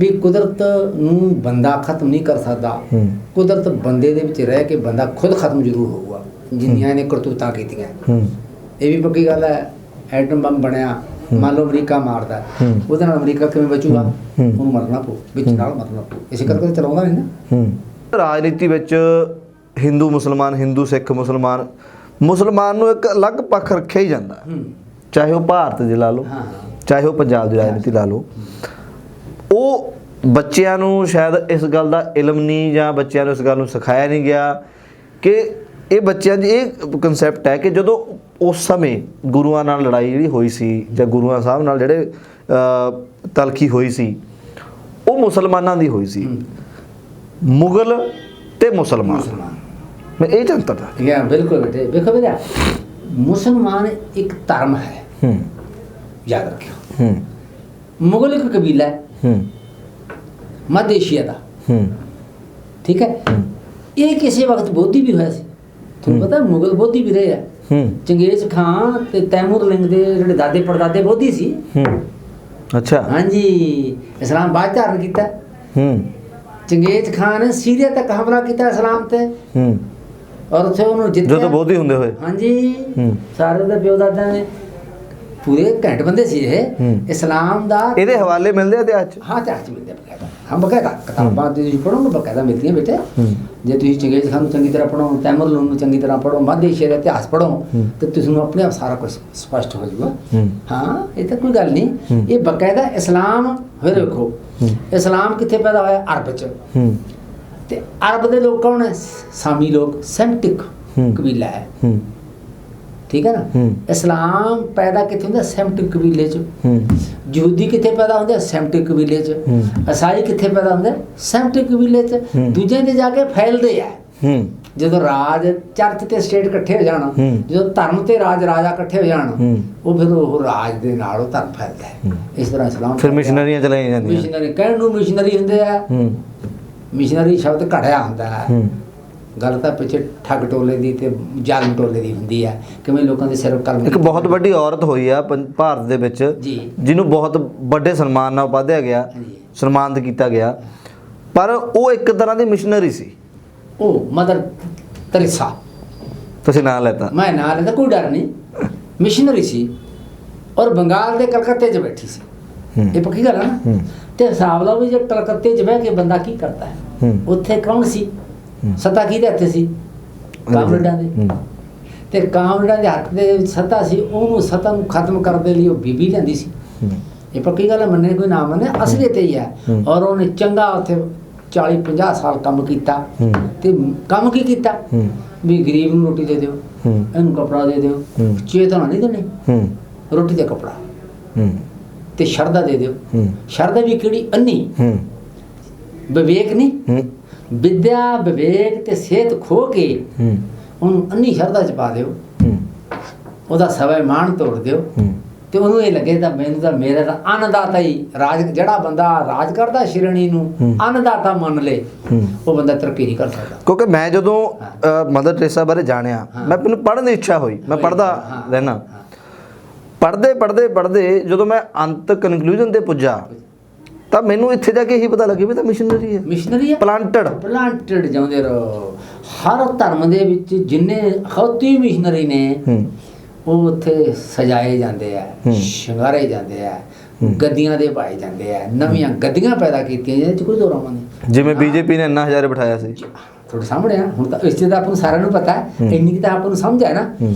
ਵੀ ਕੁਦਰਤ ਨੂੰ ਬੰਦਾ ਖਤਮ ਨਹੀਂ ਕਰ ਸਕਦਾ। ਕੁਦਰਤ ਬੰਦੇ ਦੇ ਵਿੱਚ ਰਹਿ ਕੇ ਬੰਦਾ ਖੁਦ ਖਤਮ ਜ਼ਰੂਰ ਹੋਊਗਾ, ਜਿੰਨੀਆਂ ਇਹਨੇ ਕਰਤੂਤਾਂ ਕੀਤੀਆਂ। ਇਹ ਵੀ ਪੱਕੀ ਗੱਲ ਹੈ। ਐਟਮ ਬੰਬ ਬਣਿਆ, ਮੰਨ ਲਓ ਅਮਰੀਕਾ ਮਾਰਦਾ, ਉਹਦੇ ਨਾਲ ਅਮਰੀਕਾ ਕਿਵੇਂ ਬਚੂਗਾ? ਉਹਨੂੰ ਮਰਨਾ ਪਊ, ਵਿੱਚ ਨਾਲ ਮਰਨਾ ਪਊ। ਇਸੇ ਕਰਕੇ ਤਾਂ ਚਲਾਉਂਦਾ ਨਹੀਂ ਨਾ। ਰਾਜਨੀਤੀ ਵਿੱਚ ਹਿੰਦੂ ਮੁਸਲਮਾਨ, ਹਿੰਦੂ ਸਿੱਖ ਮੁਸਲਮਾਨ, ਮੁਸਲਮਾਨ ਨੂੰ ਇੱਕ ਅਲੱਗ ਪੱਖ ਰੱਖਿਆ ਹੀ ਜਾਂਦਾ, ਚਾਹੇ ਉਹ ਭਾਰਤ ਦੇ ਲਾ ਲਓ, ਚਾਹੇ ਉਹ ਪੰਜਾਬ ਦੀ ਰਾਜਨੀਤੀ ਲਾ ਲਓ। ਉਹ ਬੱਚਿਆਂ ਨੂੰ ਸ਼ਾਇਦ ਇਸ ਗੱਲ ਦਾ ਇਲਮ ਨਹੀਂ, ਜਾਂ ਬੱਚਿਆਂ ਨੂੰ ਇਸ ਗੱਲ ਨੂੰ ਸਿਖਾਇਆ ਨਹੀਂ ਗਿਆ ਕਿ ਇਹ ਬੱਚਿਆਂ ਦੀ ਇਹ ਕਨਸੈਪਟ ਹੈ ਕਿ ਜਦੋਂ ਉਸ ਸਮੇਂ ਗੁਰੂਆਂ ਨਾਲ ਲੜਾਈ ਜਿਹੜੀ ਹੋਈ ਸੀ, ਜਾਂ ਗੁਰੂਆਂ ਸਾਹਿਬ ਨਾਲ ਜਿਹੜੇ ਤਲਖੀ ਹੋਈ ਸੀ, ਉਹ ਮੁਸਲਮਾਨਾਂ ਦੀ ਹੋਈ ਸੀ, ਮੁਗਲ ਤੇ ਮੁਸਲਮਾਨ। ਮੈਂ ਇਹ ਜਨਤਾ ਬਿਲਕੁਲ ਬੇਟੇ। ਵੇਖੋ ਬੇਟਾ, ਮੁਸਲਮਾਨ ਇੱਕ ਧਰਮ ਹੈ, ਯਾਦ ਰੱਖਿਓ। ਮੁਗਲ ਇੱਕ ਕਬੀਲਾ ਹੈ ਮੱਧ ਏਸ਼ੀਆ ਦਾ, ਠੀਕ ਹੈ। ਇਹ ਕਿਸੇ ਵਕਤ ਬੋਧੀ ਵੀ ਹੋਇਆ ਸੀ, ਤੁਹਾਨੂੰ ਪਤਾ। ਮੁਗਲ ਬੋਧੀ ਵੀ ਰਹੇ ਆ। ਚੰਗੇਜ਼ ਖਾਨ ਤੇ ਤੈਮੂਰਲੰਗ ਦੇ ਜਿਹੜੇ ਦਾਦੇ ਪੜਦਾਦੇ ਬੋਧੀ ਸੀ। ਅੱਛਾ, ਹਾਂਜੀ। ਇਸਲਾਮ ਬਾਅਦ ਧਾਰਨ ਕੀਤਾ। ਚੰਗੇਜ਼ ਖਾਨ ਨੇ ਸੀਰੀਆ ਤੱਕ ਹਮਲਾ ਕੀਤਾ ਇਸਲਾਮ ਤੇ, ਔਰ ਉੱਥੇ ਉਹਨੂੰ ਜਿੱਤਿਆ ਜਦੋਂ ਬੋਧੀ ਹੁੰਦੇ ਹੋਏ। ਹਾਂਜੀ, ਸਾਰੇ ਦੇ ਪਿਓ ਦਾਦਾ ਨੇ ਪੂਰੇ ਘੈਂਟ ਬੰਦੇ ਸੀ ਇਹ। ਇਸਲਾਮ ਦਾ ਇਹਦੇ ਹਵਾਲੇ ਮਿਲਦੇ ਆ ਇਤਿਹਾਸ 'ਚ। ਹਾਂ, ਇਤਿਹਾਸ 'ਚ ਮਿਲਦੇ ਬਕਾਇਦਾ। ਹਾਂ, ਬਕਾਇਦਾ ਕਿਤਾਬਾਂ ਤੁਸੀਂ ਪੜ੍ਹੋਗੇ ਬਕਾਇਦਾ ਮਿਲਦੀਆਂ ਬੇਟੇ। ਜੇ ਤੁਸੀਂ ਚੰਗੇਜ਼ ਖਾਨ ਨੂੰ ਚੰਗੀ ਤਰ੍ਹਾਂ ਪੜ੍ਹੋ, ਤੈਮੂਰਲੰਗ ਨੂੰ ਚੰਗੀ ਤਰ੍ਹਾਂ ਪੜ੍ਹੋ, ਮੱਧ ਏਸ਼ੀਆ ਦਾ ਇਤਿਹਾਸ ਪੜ੍ਹੋ, ਤੇ ਤੁਹਾਨੂੰ ਆਪਣੇ ਆਪ ਸਾਰਾ ਕੁਝ ਸਪਸ਼ਟ ਹੋ ਜਾਊਗਾ। ਹਾਂ, ਇਹ ਤਾਂ ਕੋਈ ਗੱਲ ਨਹੀਂ। ਇਹ ਬਕਾਇਦਾ ਇਸਲਾਮ। ਫਿਰ ਵੇਖੋ, ਇਸਲਾਮ ਕਿੱਥੇ ਪੈਦਾ ਹੋਇਆ? ਅਰਬ 'ਚ। ਤੇ ਅਰਬ ਦੇ ਲੋਕ ਕੌਣ ਹੈ? ਸਾਮੀ ਲੋਕ, ਸੈਮਟਿਕ ਕਬੀਲਾ ਹੈ, ਠੀਕ ਹੈ ਨਾ। ਇਸਲਾਮ ਪੈਦਾ ਕਿੱਥੇ ਹੁੰਦਾ? ਸੈਮਟਿਕ ਕਬੀਲੇ 'ਚ। ਯਹੂਦੀ ਕਿੱਥੇ ਪੈਦਾ ਹੁੰਦੇ? ਸੈਮਟਿਕ ਕਬੀਲੇ 'ਚ। ਈਸਾਈ ਕਿੱਥੇ ਪੈਦਾ ਹੁੰਦੇ? ਸੈਮਟਿਕ ਕਬੀਲੇ 'ਚ। ਦੂਜੇ ਦੇ ਜਾ ਕੇ ਫੈਲਦੇ ਆ। ਜਦੋਂ ਰਾਜ, ਚਰਚ ਤੇ ਸਟੇਟ ਇਕੱਠੇ ਹੋ ਜਾਣ, ਜਦੋਂ ਧਰਮ ਤੇ ਰਾਜਾ ਇਕੱਠੇ ਹੋ ਜਾਣ, ਉਹ ਫਿਰ ਉਹ ਰਾਜ ਦੇ ਨਾਲ ਉਹ ਧਰਮ ਫੈਲਦਾ ਹੈ। ਇਸ ਤਰ੍ਹਾਂ ਇਸਲਾਮ ਫਿਰ ਮਿਸ਼ਨਰੀਆਂ ਚਲਾਈਆਂ ਜਾਂਦੀਆਂ। ਮਿਸ਼ਨਰੀ ਕਹਿਣ ਨੂੰ ਮਿਸ਼ਨਰੀ ਹੁੰਦੇ ਆ। ਮਿਸ਼ਨਰੀ ਸ਼ਬਦ ਘੜਿਆ ਹੁੰਦਾ ਹੈ। ਗੱਲ ਤਾਂ ਪਿੱਛੇ ਠੱਗ ਟੋਲੇ ਦੀ ਤੇ ਜ਼ਾਲਮ ਟੋਲੇ ਦੀ ਹੁੰਦੀ ਹੈ। ਕਿਵੇਂ ਲੋਕਾਂ ਦੇ ਸਿਰ ਕਲਮ। ਇੱਕ ਬਹੁਤ ਵੱਡੀ ਔਰਤ ਹੋਈ ਆ ਭਾਰਤ ਦੇ ਵਿੱਚ, ਜਿਹਨੂੰ ਬਹੁਤ ਵੱਡੇ ਸਨਮਾਨ ਨਾਲ ਉਪਾਧਿਆ ਗਿਆ, ਸਨਮਾਨਿਤ ਕੀਤਾ ਗਿਆ, ਪਰ ਉਹ ਇੱਕ ਤਰ੍ਹਾਂ ਦੀ ਮਿਸ਼ਨਰੀ ਸੀ। ਉਹ ਮਦਰ ਤੇਰੇਸਾ। ਤੁਸੀਂ ਨਾਂ ਲੈਤਾ? ਮੈਂ ਨਾਂ ਲੈਤਾ, ਕੋਈ ਡਰ ਨਹੀਂ। ਮਿਸ਼ਨਰੀ ਸੀ, ਔਰ ਬੰਗਾਲ ਦੇ ਕਲਕੱਤੇ 'ਚ ਬੈਠੀ ਸੀ। ਇਹ ਪੱਕੀ ਗੱਲ ਹੈ ਨਾ। ਤੇ ਹਿਸਾਬ ਲਾਓ ਵੀ ਜੇ ਕਲਕੱਤੇ 'ਚ ਬਹਿ ਕੇ ਬੰਦਾ ਕੀ ਕਰਦਾ ਹੈ, ਉੱਥੇ ਕੌਣ ਸੀ? ਸੱਤਾ ਕਿਹਦੇ ਹੱਥ ਸੀ? ਕਾਮਰੇਡਾਂ ਦੇ। ਤੇ ਕਾਮਰੇਡਾਂ ਦੇ ਹੱਥ ਦੇ ਵਿੱਚ ਸੱਤਾ ਸੀ, ਉਹਨੂੰ ਸੱਤਾ ਨੂੰ ਖਤਮ ਕਰਨ ਦੇ ਲਈ ਉਹ ਬੀਬੀ ਲੈਂਦੀ ਸੀ। ਇਹ ਪੱਕੀ ਗੱਲ ਮੰਨੇ ਕੋਈ ਨਾ ਮੰਨੇ, ਅਸਲੀਅਤ ਹੀ ਹੈ। ਔਰ ਉਹਨੇ ਚੰਗਾ ਉੱਥੇ 40-50 ਸਾਲ ਕੰਮ ਕੀਤਾ। ਤੇ ਕੰਮ ਕੀ ਕੀਤਾ ਵੀ ਗਰੀਬ ਨੂੰ ਰੋਟੀ ਦੇ ਦਿਓ, ਇਹਨੂੰ ਕੱਪੜਾ ਦੇ ਦਿਓ, ਚੇਤਨਾ ਨਹੀਂ ਦੇਣੀ, ਰੋਟੀ ਤੇ ਕੱਪੜਾ ਤੇ ਸ਼ਰਧਾ ਦੇ ਦਿਓ। ਸ਼ਰਧਾ ਵੀ ਕਿਹੜੀ? ਅੰਨੀ, ਵਿਵੇਕ ਨਹੀਂ, ਵਿਦਿਆ ਵਿਵੇਕ ਤੇ ਸਿਹਤ ਖੋ ਕੇ ਉਹਨੂੰ ਅੰਨੀ ਸ਼ਰਧਾ ਚ ਪਾ ਦਿਓ, ਉਹਦਾ ਸਵੈਮਾਨ ਤੋੜ ਦਿਓ ਤੇ ਉਹਨੂੰ ਇਹ ਲੱਗੇ ਤਾਂ ਮੈਨੂੰ ਤਾਂ ਮੇਰਾ ਤਾਂ ਅੰਨਦਾਤਾ ਹੀ ਰਾਜ, ਜਿਹੜਾ ਬੰਦਾ ਰਾਜ ਕਰਦਾ ਸ਼੍ਰੇਣੀ ਨੂੰ ਅੰਨਦਾਤਾ ਮੰਨ ਲੇ, ਉਹ ਬੰਦਾ ਤਰੱਕੀ ਨਹੀਂ ਕਰ ਸਕਦਾ। ਕਿਉਂਕਿ ਮੈਂ ਜਦੋਂ ਮਦਰ ਟੈਰੇਸਾ ਬਾਰੇ ਜਾਣਿਆ, ਮੈਨੂੰ ਪੜ੍ਹਨ ਦੀ ਇੱਛਾ ਹੋਈ, ਮੈਂ ਪੜ੍ਹਦਾ ਰਹਿਣਾ। ਪੜ੍ਹਦੇ ਜਦੋਂ ਮੈਂ ਅੰਤ ਕਨਕਲੂਜਨ ਤੇ ਪੁੱਜਾ ਤਾਂ ਮੈਨੂੰ ਇੱਥੇ ਜਾ ਕੇ ਇਹੀ ਪਤਾ ਲੱਗਿਆ ਵੀ ਤਾਂ ਮਿਸ਼ਨਰੀ ਹੈ, ਮਿਸ਼ਨਰੀ ਹੈ, ਪਲਾਂਟਡ ਜਾਂਦੇ ਰਹੋ। ਹਰ ਧਰਮ ਦੇ ਵਿੱਚ ਜਿੰਨੇ ਅਖੌਤੀ ਮਿਸ਼ਨਰੀ ਨੇ ਉਹ ਉੱਥੇ ਸਜਾਏ ਜਾਂਦੇ ਆ, ਸ਼ਿੰਗਾਰੇ ਜਾਂਦੇ ਆ, ਗੱਦੀਆਂ ਦੇ ਪਾਏ ਜਾਂਦੇ ਆ, ਨਵੀਆਂ ਗੱਦੀਆਂ ਪੈਦਾ ਕੀਤੀਆਂ ਜਿਹਦੇ 'ਚ ਕੋਈ ਦੋ ਰਾਵਾਂ ਨਹੀਂ। ਜਿਵੇਂ ਬੀਜੇਪੀ ਨੇ ਇੰਨਾ ਹਜ਼ਾਰੇ ਬਿਠਾਇਆ ਸੀ, ਤੁਹਾਡੇ ਸਾਹਮਣੇ ਆ। ਹੁਣ ਤਾਂ ਇਸ ਚੀਜ਼ ਦਾ ਆਪਾਂ ਨੂੰ ਸਾਰਿਆਂ ਨੂੰ ਪਤਾ ਹੈ, ਇੰਨੀ ਤਾਂ ਆਪਾਂ ਨੂੰ ਸਮਝ ਹੈ ਨਾ।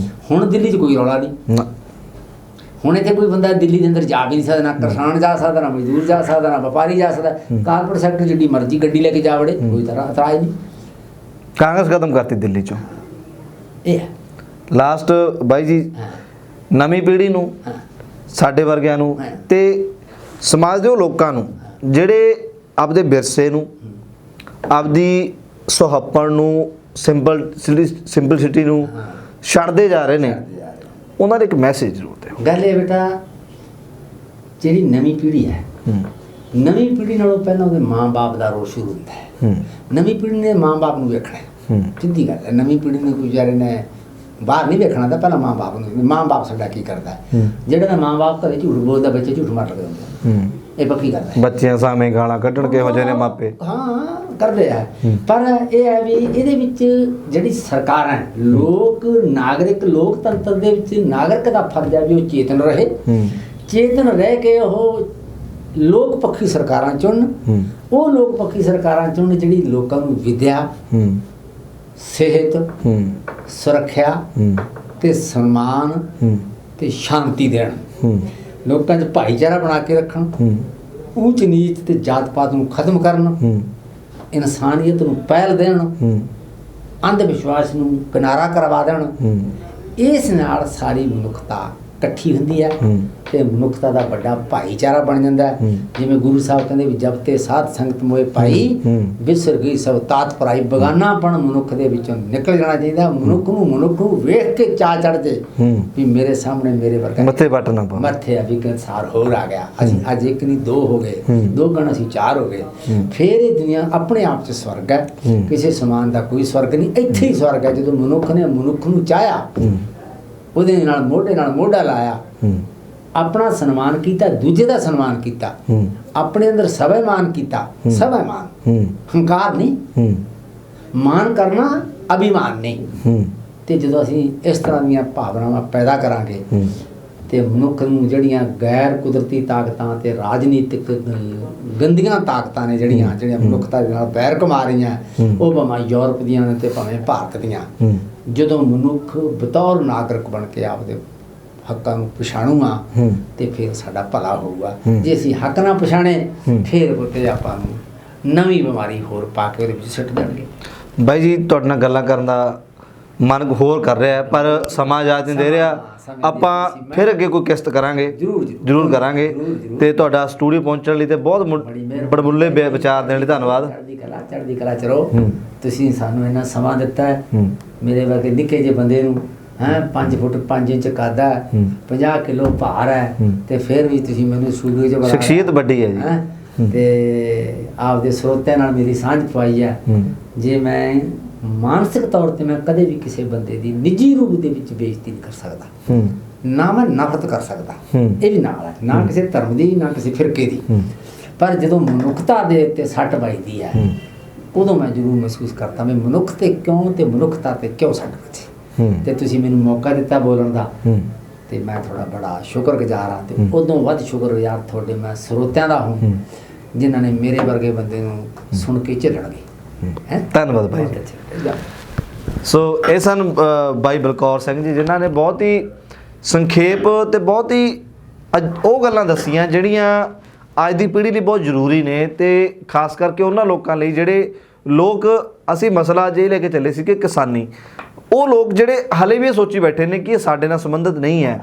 ਹੁਣ ਦਿੱਲੀ 'ਚ ਕੋਈ ਰੌਲਾ ਨਹੀਂ, ਹੁਣ ਇੱਥੇ ਕੋਈ ਬੰਦਾ ਦਿੱਲੀ ਦੇ ਅੰਦਰ ਜਾ ਵੀ ਨਹੀਂ ਸਕਦਾ, ਨਾ ਕਿਸਾਨ ਜਾ ਸਕਦਾ, ਨਾ ਮਜ਼ਦੂਰ ਜਾ ਸਕਦਾ, ਨਾ ਵਪਾਰੀ ਜਾ ਸਕਦਾ। ਕਾਰਪੋਰੇਟ ਸੈਕਟਰ ਜਿੱਡੀ ਮਰਜ਼ੀ ਗੱਡੀ ਲੈ ਕੇ ਜਾ ਵੜੇ, ਕੋਈ ਤਰ੍ਹਾਂ ਇਤਰਾਜ਼ ਨਹੀਂ। ਕਾਂਗਰਸ ਖਤਮ ਕਰਤੀ ਦਿੱਲੀ 'ਚੋਂ। ਇਹ ਲਾਸਟ ਬਾਈ ਜੀ, ਨਵੀਂ ਪੀੜ੍ਹੀ ਨੂੰ, ਸਾਡੇ ਵਰਗਿਆਂ ਨੂੰ ਤੇ ਸਮਾਜ ਦੇ ਉਹ ਲੋਕਾਂ ਨੂੰ ਜਿਹੜੇ ਆਪਦੇ ਵਿਰਸੇ ਨੂੰ, ਆਪਦੀ ਸੁਹੱਪਣ ਨੂੰ, ਸਿੰਪਲਸਿਟੀ ਨੂੰ ਛੱਡਦੇ ਜਾ ਰਹੇ ਨੇ, ਉਹਨਾਂ ਦਾ ਇੱਕ ਮੈਸੇਜ ਜ਼ਰੂਰ ਦਿਓ। ਗੱਲ ਇਹ ਬੇਟਾ, ਜਿਹੜੀ ਨਵੀਂ ਪੀੜ੍ਹੀ ਹੈ, ਨਵੀਂ ਪੀੜ੍ਹੀ ਨਾਲੋਂ ਪਹਿਲਾਂ ਉਹਦੇ ਮਾਂ-ਬਾਪ ਦਾ ਰੋਲ ਸ਼ੁਰੂ ਹੁੰਦਾ ਹੈ। ਨਵੀਂ ਪੀੜ੍ਹੀ ਨੇ ਮਾਂ-ਬਾਪ ਨੂੰ ਵੇਖਣਾ, ਸਿੱਧੀ ਗੱਲ ਹੈ। ਨਵੀਂ ਪੀੜ੍ਹੀ ਨੇ ਕੋਈ ਵਿਚਾਰੇ ਨੇ ਬਾਹਰ ਨਹੀਂ ਵੇਖਣਾ, ਤਾਂ ਪਹਿਲਾਂ ਮਾਂ-ਬਾਪ ਨੂੰ, ਮਾਂ-ਬਾਪ ਸਾਡਾ ਕੀ ਕਰਦਾ। ਜਿਹੜਾ ਮਾਂ-ਬਾਪ ਘਰੇ ਝੂਠ ਬੋਲਦਾ, ਬੱਚੇ ਝੂਠ ਮਾਰ ਲਗਦੇ ਹੁੰਦੇ, ਇਹ ਪੱਕੀ ਗੱਲ ਹੈ। ਬੱਚਿਆਂ ਸਾਹਮਣੇ ਗਾਲਾਂ ਕੱਢਣ ਕਿਹੋ ਜਿਹੇ ਨੇ ਮਾਪੇ, ਹਾਂ ਕਰਦੇ ਆ। ਪਰ ਇਹ ਹੈ ਵੀ ਇਹਦੇ ਵਿੱਚ ਜਿਹੜੀ ਸਰਕਾਰਾਂ, ਲੋਕ ਨਾਗਰਿਕ, ਲੋਕਤੰਤਰ ਦੇ ਵਿੱਚ ਨਾਗਰਿਕ ਦਾ ਫਰਜ਼ ਹੈ ਵੀ ਉਹ ਚੇਤਨ ਰਹੇ, ਚੇਤਨ ਰਹਿ ਕੇ ਉਹ ਲੋਕ ਪੱਖੀ ਸਰਕਾਰਾਂ ਚੁਣਨ। ਉਹ ਲੋਕ ਪੱਖੀ ਸਰਕਾਰਾਂ ਚੁਣਨ ਜਿਹੜੀ ਲੋਕਾਂ ਨੂੰ ਵਿਦਿਆ, ਸਿਹਤ, ਸੁਰੱਖਿਆ ਤੇ ਸਨਮਾਨ ਤੇ ਸ਼ਾਂਤੀ ਦੇਣ, ਲੋਕਾਂ 'ਚ ਭਾਈਚਾਰਾ ਬਣਾ ਕੇ ਰੱਖਣ, ਊਚ ਨੀਚ ਤੇ ਜਾਤ ਪਾਤ ਨੂੰ ਖਤਮ ਕਰਨ, ਇਨਸਾਨੀਅਤ ਨੂੰ ਪਹਿਲ ਦੇਣ, ਅੰਧ ਵਿਸ਼ਵਾਸ ਨੂੰ ਕਿਨਾਰਾ ਕਰਵਾ ਦੇਣ। ਇਸ ਨਾਲ ਸਾਰੀ ਮਨੁੱਖਤਾ ਇਕੱਠੀ ਹੁੰਦੀ ਹੈ ਤੇ ਮਨੁੱਖਤਾ ਦਾ ਵੱਡਾ ਭਾਈਚਾਰਾ ਬਣ ਜਾਂਦਾ ਹੈ। ਜਿਵੇਂ ਗੁਰੂ ਸਾਹਿਬ ਕਹਿੰਦੇ ਵੀ ਜਬ ਤੇ ਸਾਧ ਸੰਗਤ ਮੋਏ ਪਾਈ, ਵਿਸਰ ਗਈ ਸਭ ਤਾਤ ਪਰਾਈ। ਬਗਾਨਾਪਣ ਮਨੁੱਖ ਦੇ ਵਿੱਚੋਂ ਨਿਕਲ ਜਾਣਾ ਚਾਹੀਦਾ। ਮਨੁੱਖ ਨੂੰ ਵੇਖ ਕੇ ਚਾਅ ਚੜ੍ਹ ਜੇ ਵੀ ਮੇਰੇ ਸਾਹਮਣੇ ਮੇਰੇ ਵਰਗਾ ਮੱਥੇ ਵੱਟ ਨਾ ਪਾ, ਮੱਥੇ ਆ ਵੀ ਸੰਸਾਰ ਹੋਰ ਆ ਗਿਆ। ਅਸੀਂ ਅੱਜ ਇੱਕ ਨਹੀਂ ਦੋ ਹੋ ਗਏ, ਦੋ ਗਣ ਅਸੀਂ ਚਾਰ ਹੋ ਗਏ। ਫਿਰ ਇਹ ਦੁਨੀਆ ਆਪਣੇ ਆਪ 'ਚ ਸਵਰਗ ਹੈ, ਕਿਸੇ ਸਮਾਨ ਦਾ ਕੋਈ ਸਵਰਗ ਨਹੀਂ। ਇੱਥੇ ਹੀ ਸਵਰਗ ਹੈ ਜਦੋਂ ਮਨੁੱਖ ਨੇ ਮਨੁੱਖ ਨੂੰ ਚਾਹਿਆ, ਉਹਦੇ ਨਾਲ ਮੋਢਾ ਲਾਇਆ, ਆਪਣਾ ਸਨਮਾਨ ਕੀਤਾ, ਦੂਜੇ ਦਾ ਸਨਮਾਨ ਕੀਤਾ, ਆਪਣੇ ਅੰਦਰ ਸਵੈਮਾਨ ਕੀਤਾ। ਸਵੈਮਾਨ ਹੰਕਾਰ ਨਹੀਂ, ਮਾਨ ਕਰਨਾ ਅਭਿਮਾਨ ਨਹੀਂ। ਤੇ ਜਦੋਂ ਅਸੀਂ ਇਸ ਤਰ੍ਹਾਂ ਦੀਆਂ ਭਾਵਨਾਵਾਂ ਪੈਦਾ ਕਰਾਂਗੇ ਤੇ ਮਨੁੱਖ ਨੂੰ ਜਿਹੜੀਆਂ ਗੈਰ ਕੁਦਰਤੀ ਤਾਕਤਾਂ ਤੇ ਰਾਜਨੀਤਿਕ ਗੰਦੀਆਂ ਤਾਕਤਾਂ ਨੇ ਜਿਹੜੀਆਂ ਮਨੁੱਖਤਾ ਦੇ ਨਾਲ ਪੈਰ ਕਮਾ ਰਹੀਆਂ, ਉਹ ਭਾਵੇਂ ਯੂਰਪ ਦੀਆਂ ਨੇ ਤੇ ਭਾਵੇਂ ਭਾਰਤ ਦੀਆਂ, ਜਦੋਂ ਮਨੁੱਖ ਬਤੌਰ ਨਾਗਰਿਕ ਬਣ ਕੇ ਆਪਦੇ ਹੱਕਾਂ ਨੂੰ ਪਛਾਣੂਗਾ ਤੇ ਫਿਰ ਸਾਡਾ ਭਲਾ ਹੋਊਗਾ। ਜੇ ਅਸੀਂ ਹੱਕ ਨਾ ਪਛਾਣੇ ਫਿਰ ਉੱਤੇ ਆਪਾਂ ਨੂੰ ਨਵੀਂ ਬਿਮਾਰੀ ਹੋਰ ਪਾ ਕੇ ਉਹਦੇ ਵਿੱਚ ਸਿੱਟ ਦੇਣਗੇ। ਬਾਈ ਜੀ, ਤੁਹਾਡੇ ਨਾਲ ਗੱਲਾਂ ਕਰਨ ਦਾ ਮਨ ਹੋਰ ਕਰ ਰਿਹਾ, ਪਰ ਸਮਾਂ ਇਜਾਜ਼ਤ ਨਹੀਂ ਦੇ ਰਿਹਾ। ਆਪਾਂ ਫਿਰ ਅੱਗੇ ਕੋਈ ਕਿਸ਼ਤ ਕਰਾਂਗੇ, ਜ਼ਰੂਰ ਕਰਾਂਗੇ। ਤੇ ਤੁਹਾਡਾ ਸਟੂਡੀਓ ਪਹੁੰਚਣ ਲਈ ਤੇ ਬਹੁਤ ਬੜਬੁੱਲੇ ਵਿਚਾਰ ਦੇਣ ਲਈ ਧੰਨਵਾਦ। ਚੜ੍ਹਦੀ ਕਲਾ ਚ ਰਹੋ। ਤੁਸੀਂ ਸਾਨੂੰ ਇੰਨਾ ਸਮਾਂ ਦਿੱਤਾ ਹੈ। ਮੇਰੇ ਵਰਗੇ ਨਿੱਕੇ ਜਿਹੇ ਬੰਦੇ ਨੂੰ 5 ਫੁੱਟ 5 ਇੰਚ ਕੱਦ ਹੈ, 50 ਕਿਲੋ ਭਾਰ ਹੈ, ਤੇ ਫਿਰ ਵੀ ਤੁਸੀਂ ਮੈਨੂੰ ਸਟੂਡੀਓ 'ਚ ਬੁਲਾਇਆ। ਸ਼ਖਸੀਅਤ ਵੱਡੀ ਹੈ ਜੀ। ਤੇ ਆਪਦੇ ਸਰੋਤਿਆਂ ਨਾਲ ਮੇਰੀ ਸਾਂਝ ਪਵਾਈ ਹੈ। ਜੇ ਮੈਂ ਮਾਨਸਿਕ ਤੌਰ ਤੇ ਮੈਂ ਕਦੇ ਵੀ ਕਿਸੇ ਬੰਦੇ ਦੀ ਨਿੱਜੀ ਰੂਪ ਦੇ ਵਿੱਚ ਬੇਇੱਜ਼ਤੀ ਨਹੀਂ ਕਰ ਸਕਦਾ, ਨਾ ਮੈਂ ਨਫ਼ਰਤ ਕਰ ਸਕਦਾ। ਇਹ ਵੀ ਨਾਲ ਹੈ, ਨਾ ਕਿਸੇ ਧਰਮ ਦੀ, ਨਾ ਕਿਸੇ ਫਿਰਕੇ ਦੀ। ਪਰ ਜਦੋਂ ਮਨੁੱਖਤਾ ਦੇ ਉੱਤੇ ਸੱਟ ਵੱਜਦੀ ਹੈ, ਉਦੋਂ ਮੈਂ ਜ਼ਰੂਰ ਮਹਿਸੂਸ ਕਰਦਾ ਮੈਂ ਮਨੁੱਖ ਤੇ ਕਿਉਂ ਤੇ ਮਨੁੱਖਤਾ ਤੇ ਕਿਉਂ ਸੱਟ ਵੱਜੀ। ਤੇ ਤੁਸੀਂ ਮੈਨੂੰ ਮੌਕਾ ਦਿੱਤਾ ਬੋਲਣ ਦਾ, ਤੇ ਮੈਂ ਤੁਹਾਡਾ ਬੜਾ ਸ਼ੁਕਰਗੁਜ਼ਾਰ ਹਾਂ। ਤੇ ਉਦੋਂ ਵੱਧ ਸ਼ੁਕਰਗੁਜ਼ਾਰ ਤੁਹਾਡੇ ਮੈਂ ਸਰੋਤਿਆਂ ਦਾ ਹਾਂ, ਜਿਨ੍ਹਾਂ ਨੇ ਮੇਰੇ ਵਰਗੇ ਬੰਦੇ ਨੂੰ ਸੁਣ ਕੇ ਝੱਲਣਗੇ। ਧੰਨਵਾਦ ਭਾਈ। ਸੋ ਇਹ ਸਨ ਬਾਈ ਬਲਕੌਰ ਸਿੰਘ ਜੀ, ਜਿਨ੍ਹਾਂ ਨੇ ਬਹੁਤ ਹੀ ਸੰਖੇਪ ਤੇ ਬਹੁਤ ਹੀ ਉਹ ਗੱਲਾਂ ਦੱਸੀਆਂ ਜਿਹੜੀਆਂ ਅੱਜ ਦੀ ਪੀੜ੍ਹੀ ਲਈ ਬਹੁਤ ਜ਼ਰੂਰੀ ਨੇ, ਤੇ ਖਾਸ ਕਰਕੇ ਉਹਨਾਂ ਲੋਕਾਂ ਲਈ ਜਿਹੜੇ ਲੋਕ, ਅਸੀਂ ਮਸਲਾ ਜੇ ਲੈ ਕੇ ਚੱਲੇ ਸੀ ਕਿ ਕਿਸਾਨੀ, ਉਹ ਲੋਕ ਜਿਹੜੇ ਹਲੇ ਵੀ ਇਹ ਸੋਚੀ ਬੈਠੇ ਨੇ ਕਿ ਇਹ ਸਾਡੇ ਨਾਲ ਸੰਬੰਧਿਤ ਨਹੀਂ ਹੈ,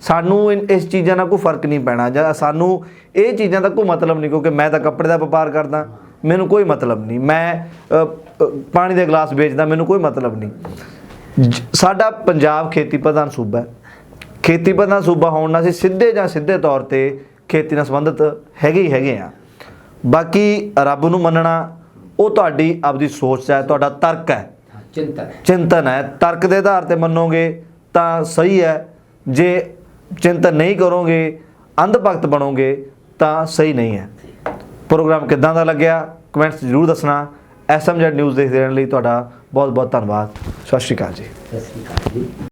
ਸਾਨੂੰ ਇਸ ਚੀਜ਼ਾਂ ਨਾਲ ਕੋਈ ਫਰਕ ਨਹੀਂ ਪੈਣਾ, ਜਾਂ ਸਾਨੂੰ ਇਹ ਚੀਜ਼ਾਂ ਦਾ ਕੋਈ ਮਤਲਬ ਨਹੀਂ, ਕਿਉਂਕਿ ਮੈਂ ਤਾਂ ਕੱਪੜੇ ਦਾ ਵਪਾਰ ਕਰਦਾ, ਮੈਨੂੰ ਕੋਈ ਮਤਲਬ ਨਹੀਂ, ਮੈਂ ਪਾਣੀ ਦੇ ਗਲਾਸ ਵੇਚਦਾ, ਮੈਨੂੰ ਕੋਈ ਮਤਲਬ ਨਹੀਂ। ਸਾਡਾ ਪੰਜਾਬ ਖੇਤੀ ਪ੍ਰਧਾਨ ਸੂਬਾ ਹੈ। ਖੇਤੀ ਪ੍ਰਧਾਨ ਸੂਬਾ ਹੋਣ ਨਾਲ ਅਸੀਂ ਸਿੱਧੇ ਜਾਂ ਸਿੱਧੇ ਤੌਰ 'ਤੇ ਖੇਤੀ ਨਾਲ ਸੰਬੰਧਿਤ ਹੈਗੇ ਆ। ਬਾਕੀ ਰੱਬ ਨੂੰ ਮੰਨਣਾ ਉਹ ਤੁਹਾਡੀ ਆਪਦੀ ਸੋਚ ਹੈ, ਤੁਹਾਡਾ ਤਰਕ ਹੈ, ਚਿੰਤਨ ਹੈ। ਤਰਕ ਦੇ ਆਧਾਰ 'ਤੇ ਮੰਨੋਗੇ ਤਾਂ ਸਹੀ ਹੈ, ਜੇ ਚਿੰਤਨ ਨਹੀਂ ਕਰੋਗੇ, ਅੰਧ ਭਗਤ ਬਣੋਗੇ ਤਾਂ ਸਹੀ ਨਹੀਂ ਹੈ। ਪ੍ਰੋਗਰਾਮ ਕਿੱਦਾਂ ਦਾ ਲੱਗਿਆ ਕਮੈਂਟਸ ਜ਼ਰੂਰ ਦੱਸਣਾ। SMZ ਨਿਊਜ਼ ਦੇਖਦੇ ਰਹਿਣ ਲਈ ਤੁਹਾਡਾ ਬਹੁਤ ਬਹੁਤ ਧੰਨਵਾਦ। ਸਤਿ ਸ਼੍ਰੀ ਅਕਾਲ ਜੀ। ਸਤਿ ਸ਼੍ਰੀ ਅਕਾਲ ਜੀ।